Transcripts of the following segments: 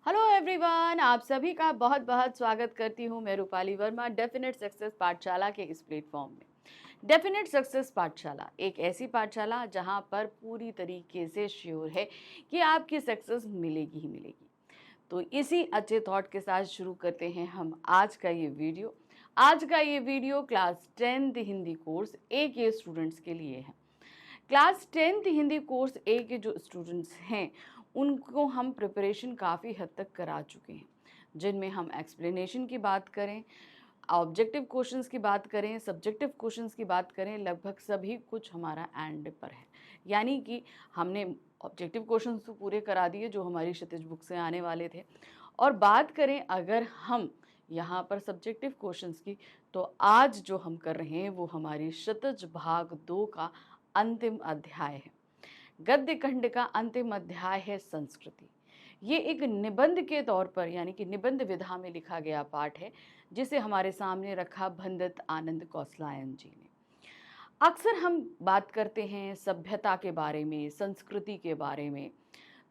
Hello everyone, आप सभी का बहुत बहुत स्वागत करती हूँ मैं रूपाली वर्मा डेफिनेट सक्सेस पाठशाला के इस प्लेटफॉर्म में। डेफिनेट सक्सेस पाठशाला एक ऐसी पाठशाला जहाँ पर पूरी तरीके से श्योर है कि आपकी सक्सेस मिलेगी ही मिलेगी। तो इसी अच्छे थॉट के साथ शुरू करते हैं हम आज का ये वीडियो। आज का ये video class 10th Hindi course A के स्टूडेंट्स के लिए है। Class 10th Hindi course A के जो स्टूडेंट्स हैं उनको हम प्रिपरेशन काफ़ी हद तक करा चुके हैं, जिनमें हम एक्सप्लेनेशन की बात करें, ऑब्जेक्टिव क्वेश्चंस की बात करें, सब्जेक्टिव क्वेश्चंस की बात करें, लगभग सभी कुछ हमारा एंड पर है। यानी कि हमने ऑब्जेक्टिव क्वेश्चंस तो पूरे करा दिए जो हमारी क्षितिज बुक से आने वाले थे, और बात करें अगर हम यहाँ पर सब्जेक्टिव क्वेश्चंस की, तो आज जो हम कर रहे हैं वो हमारी क्षितिज भाग 2 का अंतिम अध्याय है। गद्य खंड का अंतिम अध्याय है संस्कृति। ये एक निबंध के तौर पर यानी कि निबंध विधा में लिखा गया पाठ है, जिसे हमारे सामने रखा भंडित आनंद कौसलायन जी ने। अक्सर हम बात करते हैं सभ्यता के बारे में, संस्कृति के बारे में,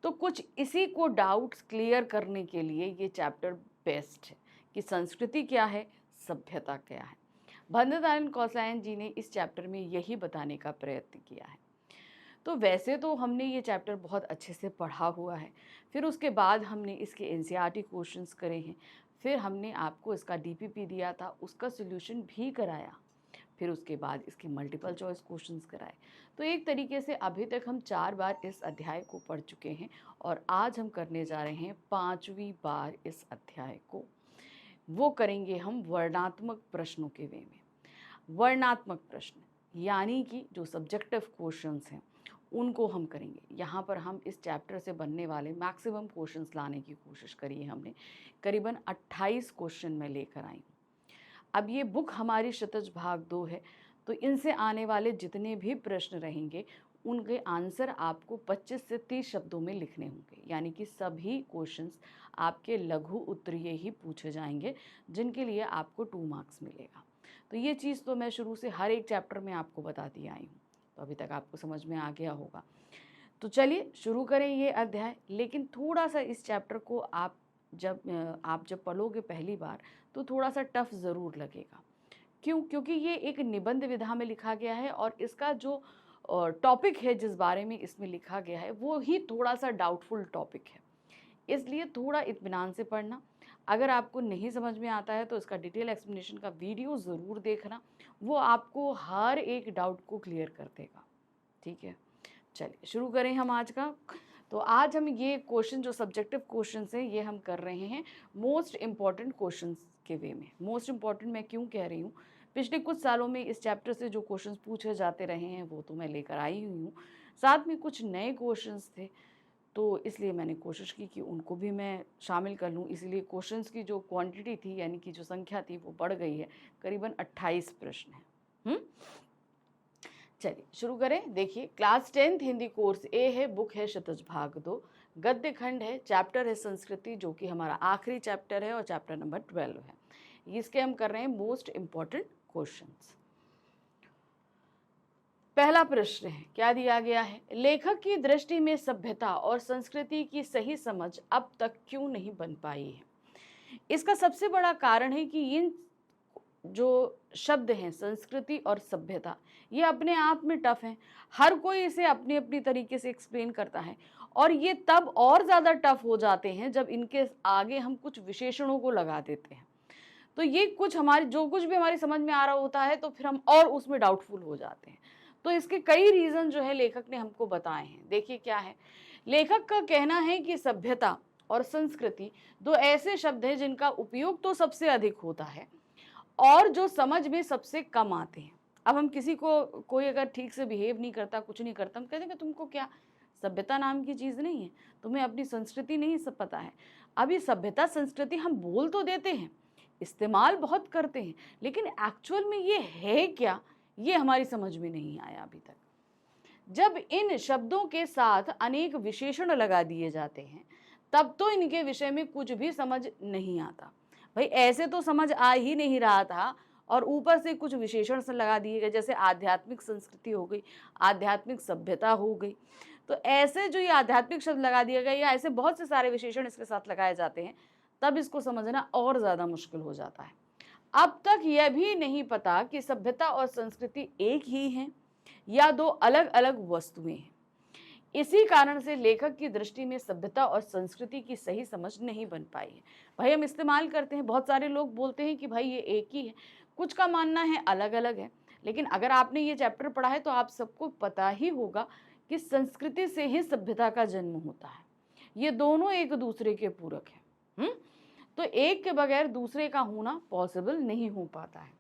तो कुछ इसी को डाउट्स क्लियर करने के लिए ये चैप्टर बेस्ट है कि संस्कृति क्या है, सभ्यता क्या है। भंडित आनंद कौसलायन जी ने इस चैप्टर में यही बताने का प्रयत्न किया है। तो वैसे तो हमने ये चैप्टर बहुत अच्छे से पढ़ा हुआ है, फिर उसके बाद हमने इसके एनसीईआरटी क्वेश्चंस करे हैं, फिर हमने आपको इसका डीपीपी दिया था, उसका सॉल्यूशन भी कराया, फिर उसके बाद इसके मल्टीपल चॉइस क्वेश्चंस कराए। तो एक तरीके से अभी तक हम 4 बार इस अध्याय को पढ़ चुके हैं और आज हम करने जा रहे हैं 5वीं बार इस अध्याय को। वो करेंगे हम वर्णात्मक प्रश्नों के वे में। वर्णात्मक प्रश्न यानी कि जो सब्जेक्टिव क्वेश्चंस हैं उनको हम करेंगे। यहाँ पर हम इस चैप्टर से बनने वाले मैक्सिमम क्वेश्चंस लाने की कोशिश करी है हमने। करीबन 28 क्वेश्चन मैं लेकर आई हूँ। अब ये बुक हमारी क्षितिज भाग 2 है, तो इनसे आने वाले जितने भी प्रश्न रहेंगे उनके आंसर आपको 25 से 30 शब्दों में लिखने होंगे। यानी कि सभी क्वेश्चंस आपके लघु उत्तरीय ही पूछे जाएंगे, जिनके लिए आपको 2 मार्क्स मिलेगा। तो ये चीज़ तो मैं शुरू से हर एक चैप्टर में आपको बताती आई हूँ, तो अभी तक आपको समझ में आ गया होगा। तो चलिए शुरू करें ये अध्याय। लेकिन थोड़ा सा इस चैप्टर को आप जब पढ़ोगे पहली बार तो थोड़ा सा टफ ज़रूर लगेगा। क्यों? क्योंकि ये एक निबंध विधा में लिखा गया है और इसका जो टॉपिक है जिस बारे में इसमें लिखा गया है वो ही थोड़ा सा डाउटफुल टॉपिक है, इसलिए थोड़ा इत्मीनान से पढ़ना। अगर आपको नहीं समझ में आता है तो इसका डिटेल एक्सप्लेनेशन का वीडियो ज़रूर देखना, वो आपको हर एक डाउट को क्लियर कर देगा। ठीक है, चलिए शुरू करें हम आज का। तो आज हम ये क्वेश्चन जो सब्जेक्टिव क्वेश्चंस हैं ये हम कर रहे हैं मोस्ट इम्पॉर्टेंट क्वेश्चंस के वे में। मोस्ट इम्पॉर्टेंट मैं क्यों कह रही हूँ, पिछले कुछ सालों में इस चैप्टर से जो क्वेश्चंस पूछे जाते रहे हैं वो तो मैं लेकर आई हुई हूँ, साथ में कुछ नए क्वेश्चंस थे, तो इसलिए मैंने कोशिश की कि उनको भी मैं शामिल कर लूँ। इसलिए क्वेश्चंस की जो क्वांटिटी थी यानी कि जो संख्या थी वो बढ़ गई है, करीबन 28 प्रश्न हैं। चलिए शुरू करें। देखिए, क्लास 10th हिंदी कोर्स ए है, बुक है क्षितिज भाग 2, गद्य खंड है, चैप्टर है संस्कृति जो कि हमारा आखिरी चैप्टर है और चैप्टर नंबर 12 है। इसके हम कर रहे हैं मोस्ट इम्पॉर्टेंट क्वेश्चंस। पहला प्रश्न है, क्या दिया गया है, लेखक की दृष्टि में सभ्यता और संस्कृति की सही समझ अब तक क्यों नहीं बन पाई है। इसका सबसे बड़ा कारण है कि इन जो शब्द हैं संस्कृति और सभ्यता, ये अपने आप में टफ हैं। हर कोई इसे अपनी अपनी तरीके से एक्सप्लेन करता है और ये तब और ज़्यादा टफ हो जाते हैं जब इनके आगे हम कुछ विशेषणों को लगा देते हैं। तो ये कुछ हमारी जो कुछ भी हमारी समझ में आ रहा होता है तो फिर हम और उसमें डाउटफुल हो जाते हैं। तो इसके कई रीज़न जो है लेखक ने हमको बताए हैं। देखिए क्या है, लेखक का कहना है कि सभ्यता और संस्कृति दो ऐसे शब्द हैं जिनका उपयोग तो सबसे अधिक होता है और जो समझ में सबसे कम आते हैं। अब हम किसी को, कोई अगर ठीक से बिहेव नहीं करता, कुछ नहीं करता, हम कहते हैं कि तुमको क्या सभ्यता नाम की चीज़ नहीं है, तुम्हें अपनी संस्कृति नहीं सब पता है। अभी सभ्यता संस्कृति हम बोल तो देते हैं, इस्तेमाल बहुत करते हैं, लेकिन एक्चुअल में ये है क्या, ये हमारी समझ में नहीं आया अभी तक। जब इन शब्दों के साथ अनेक विशेषण लगा दिए जाते हैं तब तो इनके विषय में कुछ भी समझ नहीं आता। भाई ऐसे तो समझ आ ही नहीं रहा था और ऊपर से कुछ विशेषण से लगा दिए गए, जैसे आध्यात्मिक संस्कृति हो गई, आध्यात्मिक सभ्यता हो गई। तो ऐसे जो ये आध्यात्मिक शब्द लगा दिया गया या ऐसे बहुत से सारे विशेषण इसके साथ लगाए जाते हैं, तब इसको समझना और ज़्यादा मुश्किल हो जाता है। अब तक यह भी नहीं पता कि सभ्यता और संस्कृति एक ही हैं या दो अलग अलग वस्तुएं हैं। इसी कारण से लेखक की दृष्टि में सभ्यता और संस्कृति की सही समझ नहीं बन पाई है। भाई हम इस्तेमाल करते हैं, बहुत सारे लोग बोलते हैं कि भाई ये एक ही है, कुछ का मानना है अलग अलग है, लेकिन अगर आपने ये चैप्टर पढ़ा है तो आप सबको पता ही होगा कि संस्कृति से ही सभ्यता का जन्म होता है। ये दोनों एक दूसरे के पूरक हैं। तो एक के बगैर दूसरे का होना पॉसिबल नहीं हो पाता है।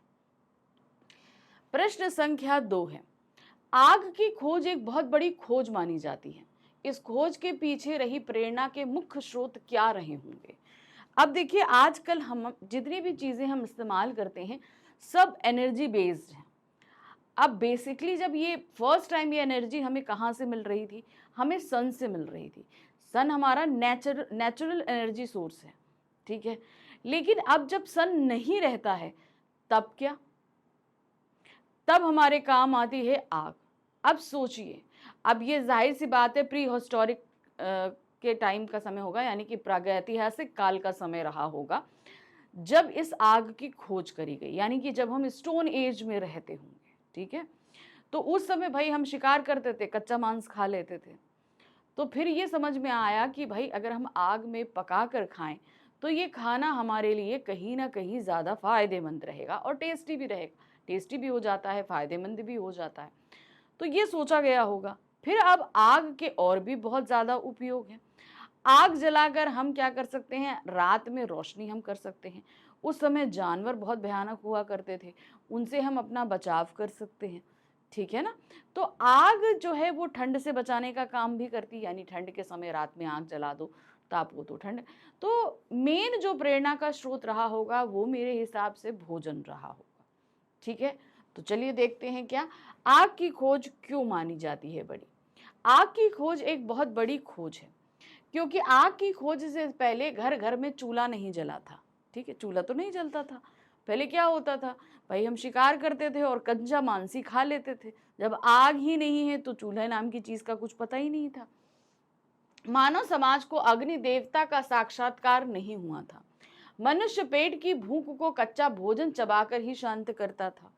प्रश्न संख्या 2 है, आग की खोज एक बहुत बड़ी खोज मानी जाती है। इस खोज के पीछे रही प्रेरणा के मुख्य स्रोत क्या रहे होंगे? अब देखिए, आजकल हम जितनी भी चीजें हम इस्तेमाल करते हैं सब एनर्जी बेस्ड है। अब बेसिकली जब ये फर्स्ट टाइम ये एनर्जी हमें कहाँ से मिल रही थी? हमें सन से मिल रही थी। सन हमारा नेचुरल एनर्जी सोर्स है, ठीक है। लेकिन अब जब सन नहीं रहता है तब क्या? तब हमारे काम आती है आग। अब सोचिए, अब ये जाहिर सी बात है प्री हिस्टोरिक के टाइम का समय होगा, यानी कि प्रागैतिहासिक काल का समय रहा होगा जब इस आग की खोज करी गई, यानी कि जब हम स्टोन एज में रहते होंगे, ठीक है। तो उस समय भाई हम शिकार करते थे, कच्चा मांस खा लेते थे। तो फिर ये समझ में आया कि भाई अगर हम आग में पका कर खाएं तो ये खाना हमारे लिए कहीं ना कहीं ज़्यादा फायदेमंद रहेगा और टेस्टी भी रहेगा। टेस्टी भी हो जाता है, फायदेमंद भी हो जाता है, तो ये सोचा गया होगा। फिर अब आग के और भी बहुत ज़्यादा उपयोग हैं। आग जलाकर हम क्या कर सकते हैं? रात में रोशनी हम कर सकते हैं। उस समय जानवर बहुत भयानक हुआ करते थे, उनसे हम अपना बचाव कर सकते हैं, ठीक है ना। तो आग जो है वो ठंड से बचाने का काम भी करती है, यानी ठंड के समय रात में आग जला दो तो आपको तो ठंड। तो मेन जो प्रेरणा का स्रोत रहा होगा वो मेरे हिसाब से भोजन रहा होगा, ठीक है। तो चलिए देखते हैं क्या आग की खोज क्यों मानी जाती है बड़ी। आग की खोज एक बहुत बड़ी खोज है, क्योंकि आग की खोज से पहले घर घर में चूल्हा नहीं जला था, ठीक है। चूल्हा तो नहीं जलता था। पहले क्या होता था भाई, हम शिकार करते थे और कच्चा मांस ही खा लेते थे। जब आग ही नहीं है तो चूल्हे नाम की चीज का कुछ पता ही नहीं था। मानव समाज को अग्नि देवता का साक्षात्कार नहीं हुआ था। मनुष्य पेट की भूख को कच्चा भोजन चबाकर ही शांत करता था।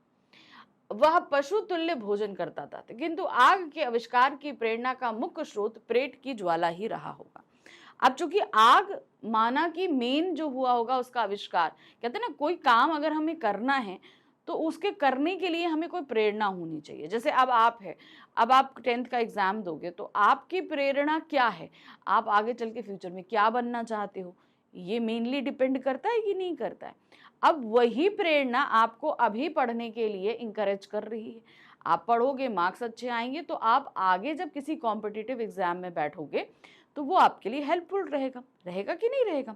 वह पशु तुल्य भोजन करता था, किंतु आग के आविष्कार की प्रेरणा का मुख्य स्रोत पेट की ज्वाला ही रहा होगा। अब चूंकि आग माना कि मेन जो हुआ होगा उसका आविष्कार, कहते हैं ना कोई काम अगर हमें करना है तो उसके करने के लिए हमें कोई प्रेरणा होनी चाहिए। जैसे अब आप है, अब आप 10th का एग्जाम दोगे तो आपकी प्रेरणा क्या है? आप आगे चल के फ्यूचर में क्या बनना चाहते हो, ये मेनली डिपेंड करता है कि नहीं करता है। अब वही प्रेरणा आपको अभी पढ़ने के लिए इंकरेज कर रही है। आप पढ़ोगे, मार्क्स अच्छे आएंगे तो आप आगे जब किसी कॉम्पिटिटिव एग्जाम में बैठोगे तो वो आपके लिए हेल्पफुल रहेगा। रहेगा कि नहीं रहेगा?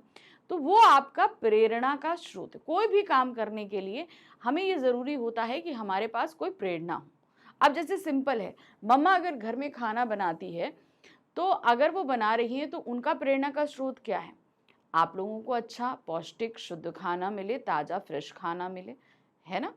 तो वो आपका प्रेरणा का स्रोत है। कोई भी काम करने के लिए हमें ये ज़रूरी होता है कि हमारे पास कोई प्रेरणा हो। अब जैसे सिंपल है, मम्मा अगर घर में खाना बनाती है तो अगर वो बना रही है तो उनका प्रेरणा का स्रोत क्या है? आप लोगों को अच्छा पौष्टिक शुद्ध खाना मिले, ताज़ा फ्रेश खाना मिले, है ना।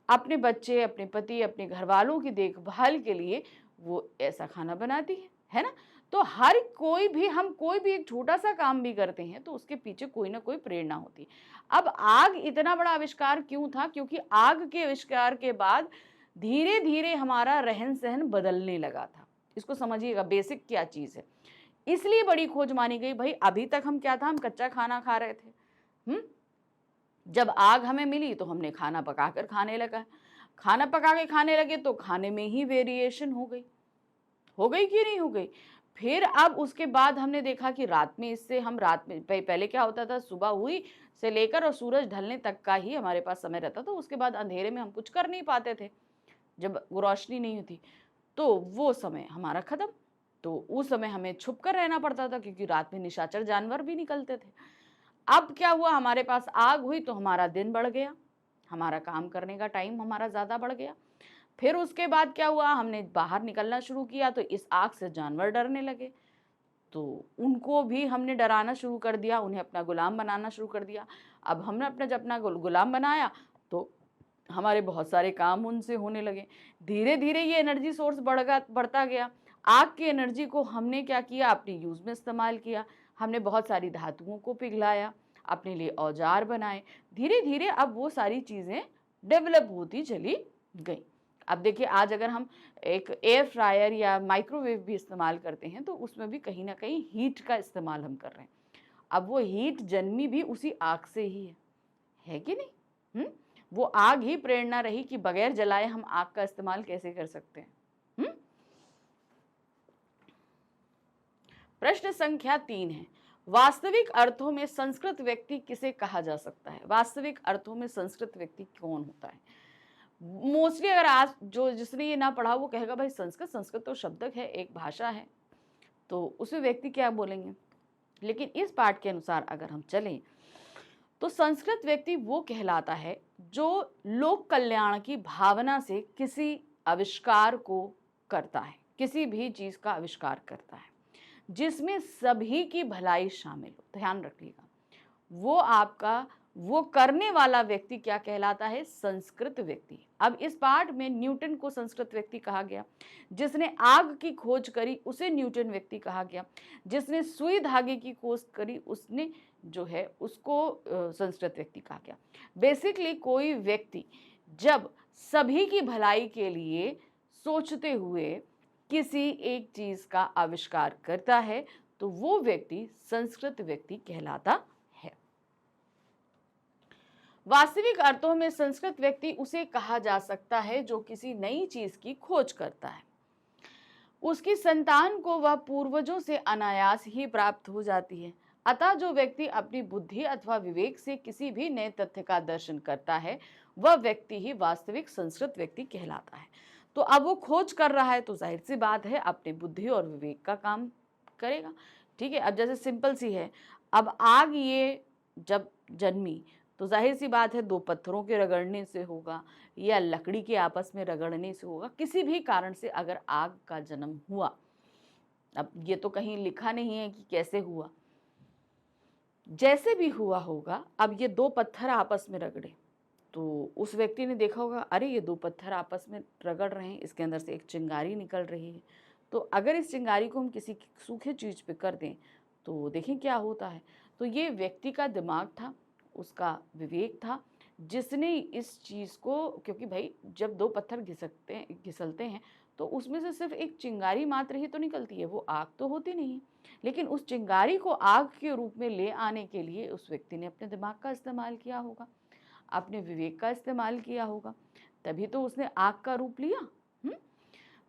अपने बच्चे, अपने पति, अपने घर वालों की देखभाल के लिए वो ऐसा खाना बनाती है ना। तो हर कोई भी, हम कोई भी एक छोटा सा काम भी करते हैं तो उसके पीछे कोई ना कोई प्रेरणा होती है। अब आग इतना बड़ा आविष्कार क्यों था? क्योंकि आग के आविष्कार के बाद धीरे धीरे हमारा रहन सहन बदलने लगा था। इसको समझिएगा, बेसिक क्या चीज़ है। इसलिए बड़ी खोज मानी गई। भाई अभी तक हम क्या था, हम कच्चा खाना खा रहे थे। जब आग हमें मिली तो हमने खाना पकाकर खाने लगा। खाना पका के खाने लगे तो खाने में ही वेरिएशन हो गई कि नहीं हो गई? फिर अब उसके बाद हमने देखा कि रात में, इससे हम रात में, पहले क्या होता था, सुबह हुई से लेकर और सूरज ढलने तक का ही हमारे पास समय रहता था। उसके बाद अंधेरे में हम कुछ कर नहीं पाते थे, जब वो रोशनी नहीं होती तो वो समय हमारा खत्म। तो उस समय हमें छुप कर रहना पड़ता था क्योंकि रात में निशाचर जानवर भी निकलते थे। अब क्या हुआ, हमारे पास आग हुई तो हमारा दिन बढ़ गया, हमारा काम करने का टाइम हमारा ज़्यादा बढ़ गया। फिर उसके बाद क्या हुआ, हमने बाहर निकलना शुरू किया तो इस आग से जानवर डरने लगे, तो उनको भी हमने डराना शुरू कर दिया, उन्हें अपना गुलाम बनाना शुरू कर दिया। अब हमने जब अपना गुलाम बनाया तो हमारे बहुत सारे काम उनसे होने लगे। धीरे धीरे ये एनर्जी सोर्स बढ़ता गया। आग की एनर्जी को हमने क्या किया, अपने यूज में इस्तेमाल किया। हमने बहुत सारी धातुओं को पिघलाया, अपने लिए औजार बनाए। धीरे धीरे अब वो सारी चीजें डेवलप होती चली गई। अब देखिए, आज अगर हम एक एयर फ्रायर या माइक्रोवेव भी इस्तेमाल करते हैं तो उसमें भी कहीं ना कहीं हीट का इस्तेमाल हम कर रहे हैं। अब वो हीट जन्मी भी उसी आग से ही है कि नहीं? वो आग ही प्रेरणा रही कि बगैर जलाए हम आग का इस्तेमाल कैसे कर सकते हैं। प्रश्न संख्या 3 है, वास्तविक अर्थों में संस्कृत व्यक्ति किसे कहा जा सकता है? वास्तविक अर्थों में संस्कृत व्यक्ति कौन होता है? मोस्टली अगर आज जो जिसने ये ना पढ़ा वो कहेगा भाई संस्कृत तो शब्द है, एक भाषा है, तो उसमें व्यक्ति क्या बोलेंगे। लेकिन इस पाठ के अनुसार अगर हम चलें तो संस्कृत व्यक्ति वो कहलाता है जो लोक कल्याण की भावना से किसी आविष्कार को करता है, किसी भी चीज का आविष्कार करता है जिसमें सभी की भलाई शामिल हो। ध्यान रखिएगा, वो करने वाला व्यक्ति क्या कहलाता है? संस्कृत व्यक्ति। अब इस पाठ में न्यूटन को संस्कृत व्यक्ति कहा गया, जिसने आग की खोज करी उसे न्यूटन व्यक्ति कहा गया, जिसने सुई धागे की खोज करी उसने जो है उसको संस्कृत व्यक्ति कहा गया। बेसिकली कोई व्यक्ति जब सभी की भलाई के लिए सोचते हुए किसी एक चीज का आविष्कार करता है तो वो व्यक्ति संस्कृत व्यक्ति कहलाता है। वास्तविक अर्थों में संस्कृत व्यक्ति उसे कहा जा सकता है जो किसी नई चीज की खोज करता है। उसकी संतान को वह पूर्वजों से अनायास ही प्राप्त हो जाती है। अतः जो व्यक्ति अपनी बुद्धि अथवा विवेक से किसी भी नए तथ्य का दर्शन करता है वह व्यक्ति ही वास्तविक संस्कृत व्यक्ति कहलाता है। तो अब वो खोज कर रहा है तो जाहिर सी बात है अपने बुद्धि और विवेक का काम करेगा। ठीक है, अब जैसे सिंपल सी है, अब आग ये जब जन्मी तो जाहिर सी बात है दो पत्थरों के रगड़ने से होगा या लकड़ी के आपस में रगड़ने से होगा, किसी भी कारण से अगर आग का जन्म हुआ। अब ये तो कहीं लिखा नहीं है कि कैसे हुआ, जैसे भी हुआ होगा। अब ये दो पत्थर आपस में रगड़े तो उस व्यक्ति ने देखा होगा अरे ये दो पत्थर आपस में रगड़ रहे हैं, इसके अंदर से एक चिंगारी निकल रही है, तो अगर इस चिंगारी को हम किसी सूखे चीज पे कर दें तो देखें क्या होता है। तो ये व्यक्ति का दिमाग था, उसका विवेक था, जिसने इस चीज को, क्योंकि भाई जब दो पत्थर घिसलते हैं तो उसमें से सिर्फ एक चिंगारी मात्र ही तो निकलती है, वो आग तो होती नहीं है। लेकिन उस चिंगारी को आग के रूप में ले आने के लिए उस व्यक्ति ने अपने दिमाग का इस्तेमाल किया होगा, अपने विवेक का इस्तेमाल किया होगा, तभी तो उसने आग का रूप लिया।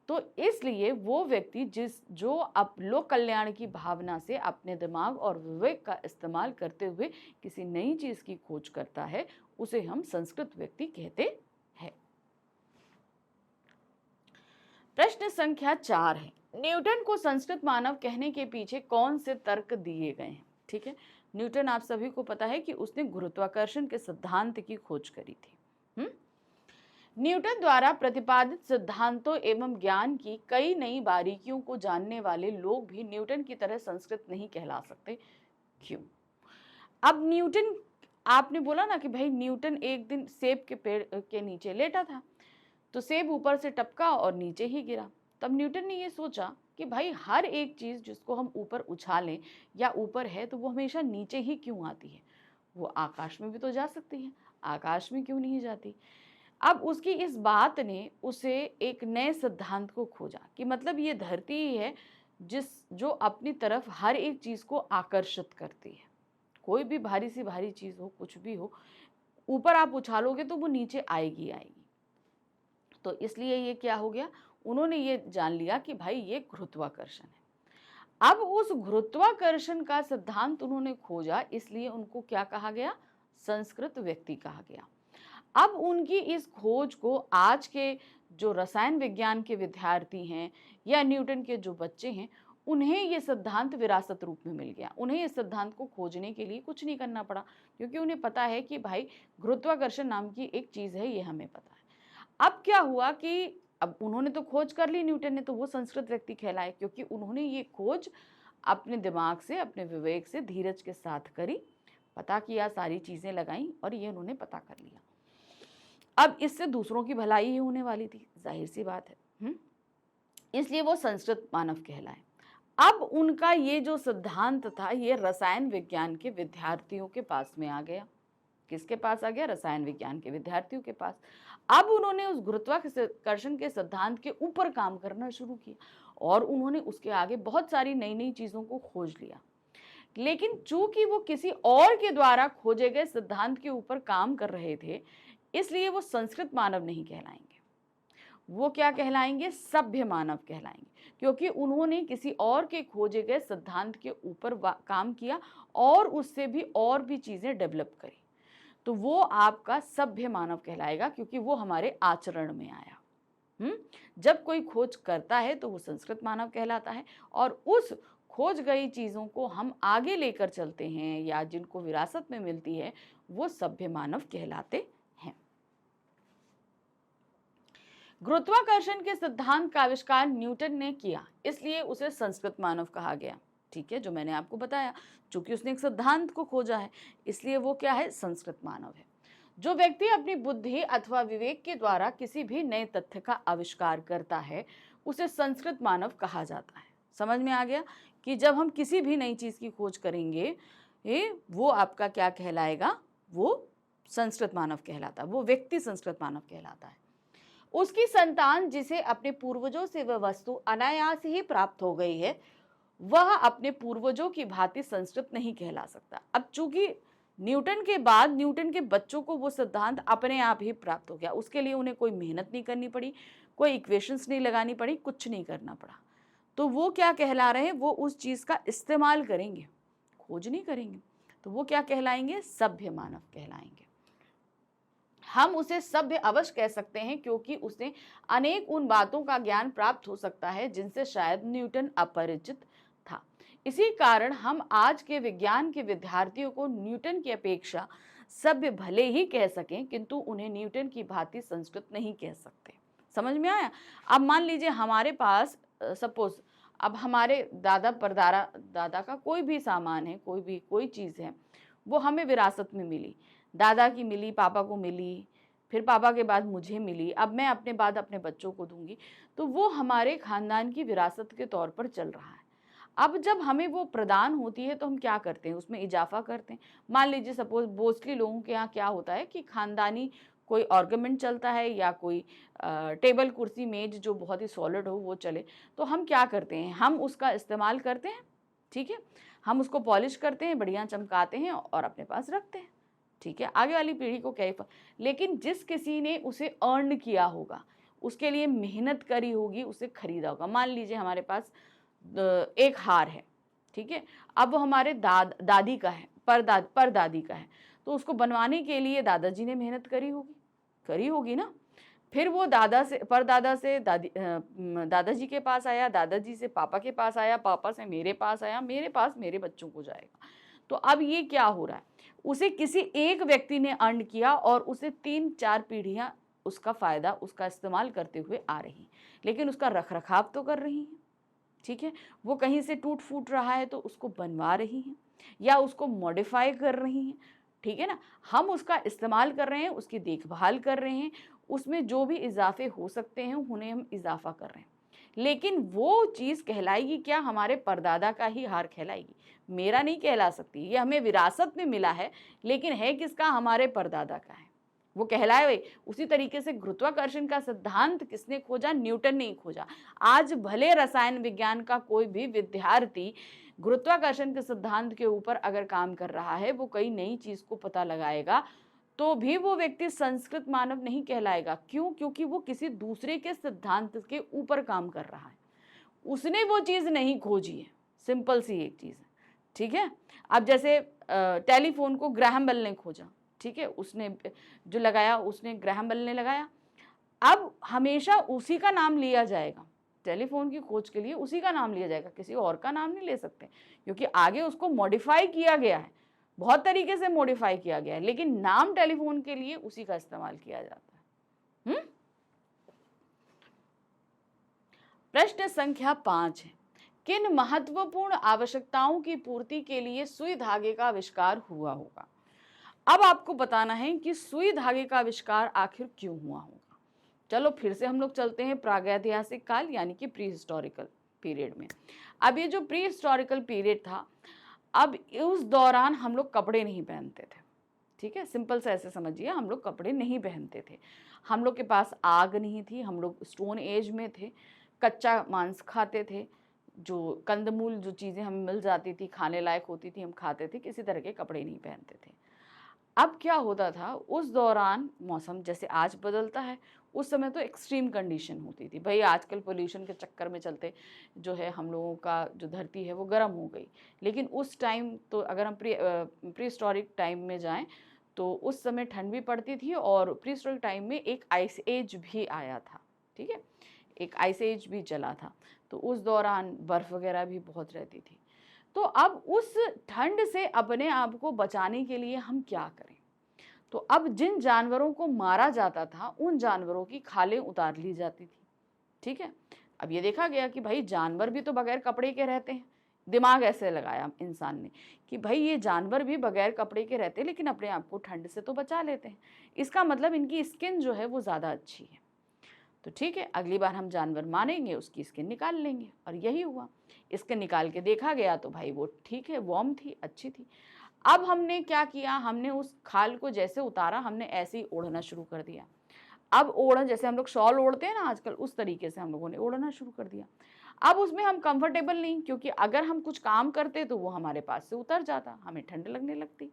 तो इसलिए वो व्यक्ति जो लोक कल्याण की भावना से अपने दिमाग और विवेक का इस्तेमाल करते हुए किसी नई चीज की खोज करता है उसे हम संस्कृत व्यक्ति कहते हैं। प्रश्न संख्या 4 है, न्यूटन को संस्कृत मानव कहने के पीछे कौन से तर्क दिए गए हैं? ठीक है, न्यूटन आप सभी को पता है कि उसने गुरुत्वाकर्षण के सिद्धांत की खोज करी थी। न्यूटन द्वारा प्रतिपादित सिद्धांतों एवं ज्ञान की कई नई बारीकियों को जानने वाले लोग भी न्यूटन की तरह संस्कृत नहीं कहला सकते। क्यों? अब न्यूटन, आपने बोला ना कि भाई न्यूटन एक दिन सेब के पेड़ के नीचे लेटा था तो सेब ऊपर से टपका और नीचे ही गिरा। तब न्यूटन ने ये सोचा कि भाई हर एक चीज जिसको हम ऊपर उछालें या ऊपर है तो वो हमेशा नीचे ही क्यों आती है, वो आकाश में भी तो जा सकती है, आकाश में क्यों नहीं जाती। अब उसकी इस बात ने उसे एक नए सिद्धांत को खोजा कि मतलब ये धरती ही है जो अपनी तरफ हर एक चीज को आकर्षित करती है। कोई भी भारी सी भारी चीज हो, कुछ भी हो, ऊपर आप उछालोगे तो वो नीचे आएगी आएगी। तो इसलिए ये क्या हो गया, उन्होंने ये जान लिया कि भाई ये गुरुत्वाकर्षण है। अब उस गुरुत्वाकर्षण का सिद्धांत उन्होंने खोजा, इसलिए उनको क्या कहा गया? संस्कृत व्यक्ति कहा गया। अब उनकी इस खोज को आज के जो रसायन विज्ञान के विद्यार्थी हैं या न्यूटन के जो बच्चे हैं उन्हें ये सिद्धांत विरासत रूप में मिल गया। उन्हें इस सिद्धांत को खोजने के लिए कुछ नहीं करना पड़ा, क्योंकि उन्हें पता है कि भाई गुरुत्वाकर्षण नाम की एक चीज है, ये हमें पता है। अब क्या हुआ कि अब उन्होंने तो खोज कर ली न्यूटन ने, तो वो संस्कृत व्यक्ति कहलाए, क्योंकि उन्होंने ये खोज अपने दिमाग से, अपने विवेक से, धीरज के साथ करी, पता किया, सारी चीजें लगाई और ये उन्होंने पता कर लिया। अब इससे दूसरों की भलाई ही होने वाली थी, जाहिर सी बात है। इसलिए वो संस्कृत मानव कहलाए। अब उनका ये जो सिद्धांत था ये रसायन विज्ञान के विद्यार्थियों के पास में आ गया। किसके पास आ गया? रसायन विज्ञान के विद्यार्थियों के पास। अब उन्होंने उस गुरुत्वाकर्षण के सिद्धांत के ऊपर काम करना शुरू किया और उन्होंने उसके आगे बहुत सारी नई नई चीजों को खोज लिया। लेकिन चूंकि वो किसी और के द्वारा खोजे गए सिद्धांत के ऊपर काम कर रहे थे, इसलिए वो संस्कृत मानव नहीं कहलाएंगे। वो क्या कहलाएंगे? सभ्य मानव कहलाएंगे, क्योंकि उन्होंने किसी और के खोजे गए सिद्धांत के ऊपर काम किया और उससे भी और भी चीजें डेवलप करी। तो वो आपका सभ्य मानव कहलाएगा, क्योंकि वो हमारे आचरण में आया। जब कोई खोज करता है तो वो संस्कृत मानव कहलाता है, और उस खोज गई चीजों को हम आगे लेकर चलते हैं या जिनको विरासत में मिलती है, वो सभ्य मानव कहलाते हैं। गुरुत्वाकर्षण के सिद्धांत का आविष्कार न्यूटन ने किया, इसलिए उसे संस्कृत मानव कहा गया। ठीक है, जो मैंने आपको बताया, चूंकि उसने एक सिद्धांत को खोजा है, इसलिए वो क्या है? संस्कृत मानव है। जो व्यक्ति अपनी बुद्धि अथवा विवेक के द्वारा किसी भी नए तथ्य का आविष्कार करता है, उसे संस्कृत मानव कहा जाता है। समझ में आ गया कि जब हम किसी भी नई चीज की खोज करेंगे, वो आपका क्या कहलाएगा? वो संस्कृत मानव कहलाता है, वो व्यक्ति संस्कृत मानव कहलाता है। उसकी संतान जिसे अपने पूर्वजों से वह वस्तु अनायास ही प्राप्त हो गई है, वह अपने पूर्वजों की भांति संस्कृत नहीं कहला सकता। अब चूंकि न्यूटन के बाद न्यूटन के बच्चों को वो सिद्धांत अपने आप ही प्राप्त हो गया, उसके लिए उन्हें कोई मेहनत नहीं करनी पड़ी, कोई इक्वेशंस नहीं लगानी पड़ी, कुछ नहीं करना पड़ा। तो वो क्या कहला रहे हैं? वो उस चीज का इस्तेमाल करेंगे, खोज नहीं करेंगे। तो वो क्या कहलाएंगे? सभ्य मानव कहलाएंगे। हम उसे सभ्य अवश्य कह सकते हैं, क्योंकि उसे अनेक उन बातों का ज्ञान प्राप्त हो सकता है जिनसे शायद न्यूटन अपरिचित था। इसी कारण हम आज के विज्ञान के विद्यार्थियों को न्यूटन की अपेक्षा सभ्य भले ही कह सकें, किंतु उन्हें न्यूटन की भांति संस्कृत नहीं कह सकते। समझ में आया? अब मान लीजिए हमारे पास सपोज अब हमारे दादा दादा का कोई भी सामान है, कोई चीज़ है, वो हमें विरासत में मिली। दादा की मिली, पापा को मिली, फिर पापा के बाद मुझे मिली, अब मैं अपने बाद अपने बच्चों को दूंगी, तो वो हमारे खानदान की विरासत के तौर पर चल रहा है। अब जब हमें वो प्रदान होती है तो हम क्या करते हैं? उसमें इजाफा करते हैं। मान लीजिए सपोज मोस्टली लोगों के यहाँ क्या होता है कि खानदानी कोई ऑर्गेमेंट चलता है या कोई टेबल कुर्सी मेज जो बहुत ही सॉलिड हो वो चले, तो हम क्या करते हैं? हम उसका इस्तेमाल करते हैं। ठीक है, हम उसको पॉलिश करते हैं, बढ़िया चमकाते हैं और अपने पास रखते हैं। ठीक है, आगे वाली पीढ़ी को क्या। लेकिन जिस किसी ने उसे अर्न किया होगा, उसके लिए मेहनत करी होगी, उसे खरीदा होगा। मान लीजिए हमारे पास एक हार है, ठीक है, अब वो हमारे दादी का है, परदादी का है, तो उसको बनवाने के लिए दादाजी ने मेहनत करी होगी ना। फिर वो परदादा से दादाजी के पास आया, दादाजी से पापा के पास आया, पापा से मेरे पास आया, मेरे पास मेरे बच्चों को जाएगा। तो अब ये क्या हो रहा है? उसे किसी एक व्यक्ति ने अर्न किया और उसे 3-4 पीढ़ियां उसका फायदा, उसका इस्तेमाल करते हुए आ रही हैं, लेकिन उसका रखरखाव तो कर रही हैं। ठीक है, वो कहीं से टूट फूट रहा है तो उसको बनवा रही हैं या उसको मॉडिफाई कर रही हैं। ठीक है ना, हम उसका इस्तेमाल कर रहे हैं, उसकी देखभाल कर रहे हैं, उसमें जो भी इजाफे हो सकते हैं उन्हें हम इजाफा कर रहे हैं। लेकिन वो चीज़ कहलाएगी क्या? हमारे परदादा का ही हार कहलाएगी, मेरा नहीं कहला सकती। ये हमें विरासत में मिला है, लेकिन है किसका? हमारे परदादा का है, वो कहलाए भाई। उसी तरीके से गुरुत्वाकर्षण का सिद्धांत किसने खोजा? न्यूटन ने ही खोजा। आज भले रसायन विज्ञान का कोई भी विद्यार्थी गुरुत्वाकर्षण के सिद्धांत के ऊपर अगर काम कर रहा है, वो कई नई चीज को पता लगाएगा, तो भी वो व्यक्ति संस्कृत मानव नहीं कहलाएगा। क्यों? क्योंकि वो किसी दूसरे के सिद्धांत के ऊपर काम कर रहा है, उसने वो चीज नहीं खोजी है। सिंपल सी एक चीज है। ठीक है, अब जैसे टेलीफोन को ग्राहम बेल ने खोजा, ठीक है, उसने जो लगाया, उसने ग्राहम बेल ने लगाया। अब हमेशा उसी का नाम लिया जाएगा, टेलीफोन की खोज के लिए उसी का नाम लिया जाएगा, किसी और का नाम नहीं ले सकते, क्योंकि आगे उसको मॉडिफाई किया गया है, बहुत तरीके से मॉडिफाई किया गया है, लेकिन नाम टेलीफोन के लिए उसी का इस्तेमाल किया जाता है। प्रश्न संख्या 5 है, किन महत्वपूर्ण आवश्यकताओं की पूर्ति के लिए सुई धागे का आविष्कार हुआ होगा? अब आपको बताना है कि सुई धागे का आविष्कार आखिर क्यों हुआ होगा, चलो फिर से हम लोग चलते हैं प्रागैतिहासिक काल यानी कि प्री हिस्टोरिकल पीरियड में। अब ये जो प्री हिस्टोरिकल पीरियड था, अब उस दौरान हम लोग कपड़े नहीं पहनते थे, ठीक है, सिंपल से ऐसे समझिए, हम लोग कपड़े नहीं पहनते थे, हम लोग के पास आग नहीं थी, हम लोग स्टोन एज में थे, कच्चा मांस खाते थे, जो कंदमूल जो चीज़ें हमें मिल जाती थी खाने लायक होती थी हम खाते थे, किसी तरह के कपड़े नहीं पहनते थे। अब क्या होता था उस दौरान, मौसम जैसे आज बदलता है, उस समय तो एक्सट्रीम कंडीशन होती थी भाई। आजकल पोल्यूशन के चक्कर में चलते जो है हम लोगों का जो धरती है वो गर्म हो गई, लेकिन उस टाइम तो अगर हम प्री हिस्टोरिक टाइम में जाएं तो उस समय ठंड भी पड़ती थी और प्री हिस्टोरिक टाइम में एक आइस एज भी आया था, ठीक है, एक आइस एज भी चला था, तो उस दौरान बर्फ़ वगैरह भी बहुत रहती थी। तो अब उस ठंड से अपने आप को बचाने के लिए हम क्या करें? तो अब जिन जानवरों को मारा जाता था उन जानवरों की खालें उतार ली जाती थी, ठीक है। अब ये देखा गया कि भाई जानवर भी तो बगैर कपड़े के रहते हैं। दिमाग ऐसे लगाया इंसान ने कि भाई ये जानवर भी बगैर कपड़े के रहते हैं लेकिन अपने आप को ठंड से तो बचा लेते हैं, इसका मतलब इनकी स्किन जो है वो ज़्यादा अच्छी है। तो ठीक है, अगली बार हम जानवर मारेंगे उसकी स्किन निकाल लेंगे, और यही हुआ। स्किन निकाल के देखा गया तो भाई वो ठीक है, वार्म थी, अच्छी थी। अब हमने क्या किया, हमने उस खाल को जैसे उतारा हमने ऐसे ही ओढ़ना शुरू कर दिया। अब ओढ़, जैसे हम लोग शॉल ओढ़ते हैं ना आजकल, उस तरीके से हम लोगों ने ओढ़ना शुरू कर दिया। अब उसमें हम कंफर्टेबल नहीं, क्योंकि अगर हम कुछ काम करते तो वो हमारे पास से उतर जाता, हमें ठंड लगने लगती।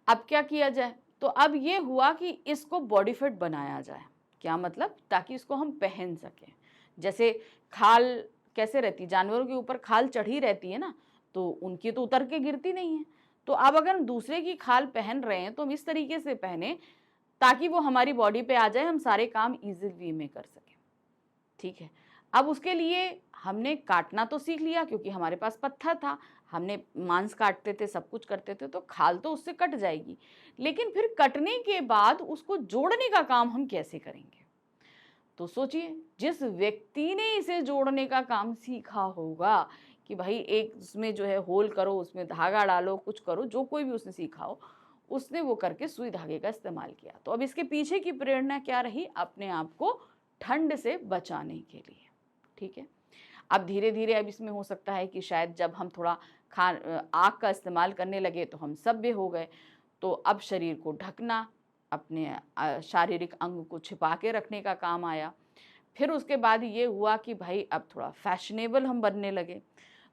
अब क्या किया जाए, तो अब ये हुआ कि इसको बॉडी फिट बनाया जाए। क्या मतलब, ताकि इसको हम पहन सकें। जैसे खाल कैसे रहती, जानवरों के ऊपर खाल चढ़ी रहती है ना, तो उनकी तो उतर के गिरती नहीं है। तो अब अगर हम दूसरे की खाल पहन रहे हैं तो हम इस तरीके से पहने ताकि वो हमारी बॉडी पे आ जाए, हम सारे काम इजी वे में कर सकें, ठीक है। अब उसके लिए हमने काटना तो सीख लिया, क्योंकि हमारे पास पत्थर था, हमने मांस काटते थे, सब कुछ करते थे, तो खाल तो उससे कट जाएगी। लेकिन फिर कटने के बाद उसको जोड़ने का काम हम कैसे करेंगे? तो सोचिए, जिस व्यक्ति ने इसे जोड़ने का काम सीखा होगा कि भाई एक उसमें जो है होल करो, उसमें धागा डालो, कुछ करो, जो कोई भी उसने सीखा हो, उसने वो करके सुई धागे का इस्तेमाल किया। तो अब इसके पीछे की प्रेरणा क्या रही? अपने आप को ठंड से बचाने के लिए, ठीक है। अब धीरे धीरे अब इसमें हो सकता है कि शायद जब हम थोड़ा आग का इस्तेमाल करने लगे तो हम सभ्य हो गए, तो अब शरीर को ढकना, अपने शारीरिक अंग को छिपा के रखने का काम आया। फिर उसके बाद ये हुआ कि भाई अब थोड़ा फैशनेबल हम बनने लगे।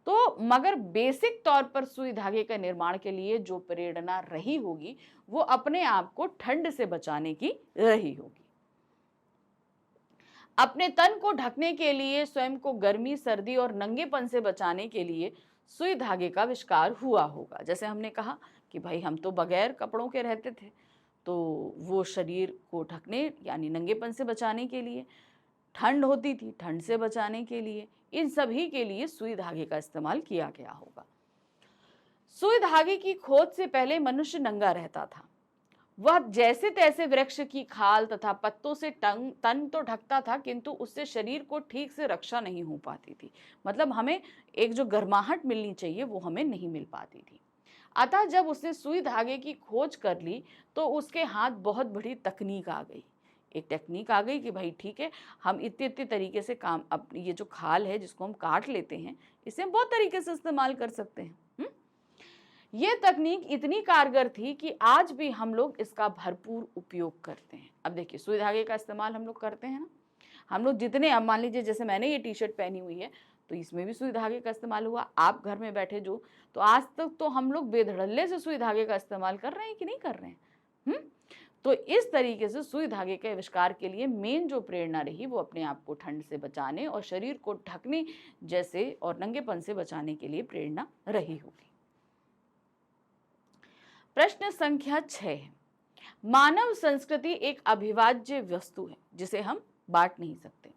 तो मगर बेसिक तौर पर सुई धागे का निर्माण के लिए जो प्रेरणा रही होगी वो अपने आप को ठंड से बचाने की रही होगी। अपने तन को ढकने के लिए, स्वयं को गर्मी, सर्दी और नंगेपन से बचाने के लिए सुई धागे का आविष्कार हुआ होगा। जैसे हमने कहा कि भाई हम तो बगैर कपड़ों के रहते थे, तो वो शरीर को ढकने यानी नंगेपन से बचाने के लिए, ठंड होती थी, ठंड से बचाने के लिए, इन सभी के लिए सुई धागे का इस्तेमाल किया गया होगा। सुई धागे की खोज से पहले मनुष्य नंगा रहता था। वह जैसे तैसे वृक्ष की खाल तथा पत्तों से तन तो ढकता था, किंतु उससे शरीर को ठीक से रक्षा नहीं हो पाती थी। मतलब हमें एक जो गर्माहट मिलनी चाहिए वो हमें नहीं मिल पाती थी। अतः जब उसने सुई धागे की खोज कर ली तो उसके हाथ बहुत बड़ी तकनीक आ गई। एक टेक्निक आ गई कि भाई ठीक है, हम इतने इतने तरीके से काम, अब ये जो खाल है जिसको हम काट लेते हैं, इसे हम बहुत तरीके से इस्तेमाल कर सकते हैं। ये तकनीक इतनी कारगर थी कि आज भी हम लोग इसका भरपूर उपयोग करते हैं। अब देखिए, सुई धागे का इस्तेमाल हम लोग करते हैं ना, हम लोग जितने, अब मान लीजिए जैसे मैंने ये टी शर्ट पहनी हुई है तो इसमें भी सुई धागे का इस्तेमाल हुआ। आप घर में बैठे जो, तो आज तक तो हम लोग बेधड़ल्ले से सुई धागे का इस्तेमाल कर रहे हैं कि नहीं कर रहे हैं। तो इस तरीके से सुई धागे के आविष्कार के लिए मेन जो प्रेरणा रही वो अपने आप को ठंड से बचाने और शरीर को ढकने जैसे और नंगेपन से बचाने के लिए प्रेरणा रही होगी। प्रश्न संख्या 6, मानव संस्कृति एक अविभाज्य वस्तु है जिसे हम बांट नहीं सकते।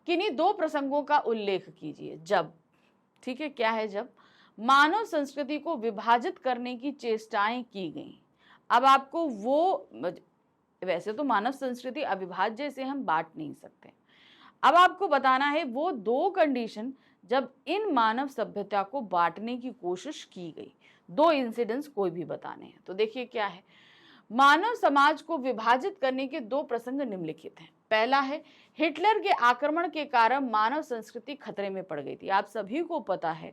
किन्हीं दो प्रसंगों का उल्लेख कीजिए जब, ठीक है, क्या है जब मानव संस्कृति को विभाजित करने की चेष्टाएं की गईं। अब आपको वो, वैसे तो मानव संस्कृति अविभाज्य से हम बांट नहीं सकते, अब आपको बताना है वो दो कंडीशन जब इन मानव सभ्यता को बांटने की कोशिश की गई। दो इंसिडेंट्स कोई भी बताने हैं। तो देखिए क्या है, मानव समाज को विभाजित करने के दो प्रसंग निम्नलिखित हैं। पहला है, हिटलर के आक्रमण के कारण मानव संस्कृति खतरे में पड़ गई थी। आप सभी को पता है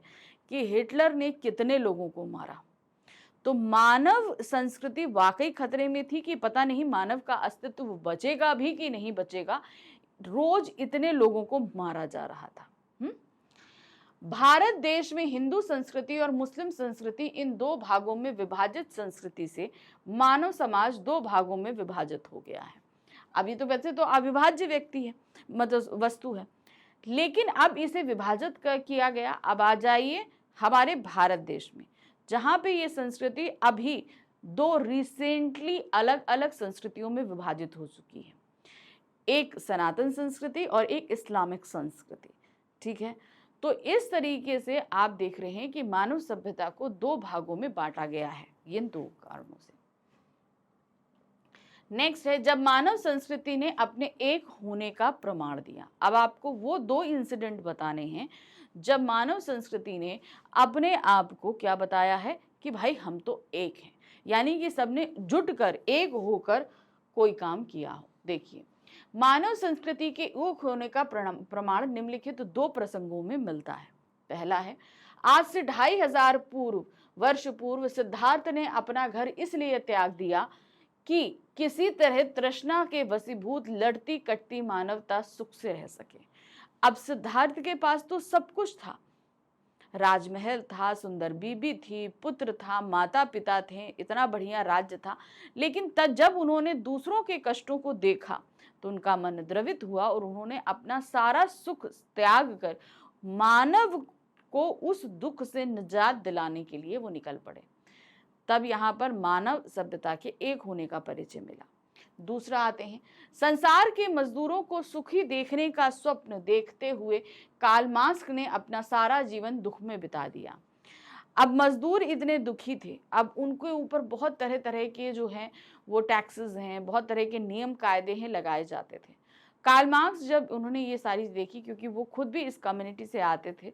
कि हिटलर ने कितने लोगों को मारा, तो मानव संस्कृति वाकई खतरे में थी कि पता नहीं मानव का अस्तित्व बचेगा भी कि नहीं बचेगा। रोज इतने लोगों को मारा जा रहा था। भारत देश में हिंदू संस्कृति और मुस्लिम संस्कृति, इन दो भागों में विभाजित संस्कृति से मानव समाज दो भागों में विभाजित हो गया है। अभी तो वैसे तो अविभाज्य व्यक्ति है, मतलब वस्तु है, लेकिन अब इसे विभाजित किया गया। अब आ जाइए हमारे भारत देश में, जहां पे ये संस्कृति अभी दो रिसेंटली अलग अलग संस्कृतियों में विभाजित हो चुकी है, एक सनातन संस्कृति और एक इस्लामिक संस्कृति। ठीक है, तो इस तरीके से आप देख रहे हैं कि मानव सभ्यता को दो भागों में बांटा गया है, इन दो कारणों से। नेक्स्ट है, जब मानव संस्कृति ने अपने एक होने का प्रमाण दिया। अब आपको वो दो इंसिडेंट बताने हैं जब मानव संस्कृति ने अपने आप को क्या बताया है कि भाई हम तो एक हैं, यानी कि सबने जुटकर एक होकर कोई काम किया हो। देखिए, मानव संस्कृति के एक होने का प्रमाण निम्नलिखित दो प्रसंगों में मिलता है। पहला है, आज से 2500 वर्ष पूर्व सिद्धार्थ ने अपना घर इसलिए त्याग दिया कि किसी तरह तृष्णा के वशीभूत लड़ती कटती मानवता सुख से रह सके। अब सिद्धार्थ के पास तो सब कुछ था, राजमहल था, सुंदर बीबी थी, पुत्र था, माता पिता थे, इतना बढ़िया राज्य था, लेकिन तब जब उन्होंने दूसरों के कष्टों को देखा तो उनका मन द्रवित हुआ और उन्होंने अपना सारा सुख त्याग कर मानव को उस दुख से निजात दिलाने के लिए वो निकल पड़े। तब यहाँ पर मानव सभ्यता के एक होने का परिचय मिला। दूसरा आते हैं, संसार के मजदूरों को सुखी देखने का स्वप्न देखते हुए कार्ल मार्क्स ने अपना सारा जीवन दुख में बिता दिया। अब मजदूर इतने दुखी थे, अब उनके ऊपर बहुत तरह तरह के जो हैं वो टैक्सेस हैं, बहुत तरह के नियम कायदे हैं लगाए जाते थे। कार्ल मार्क्स जब उन्होंने ये सारी देखी, क्योंकि वो खुद भी इस कम्युनिटी से आते थे,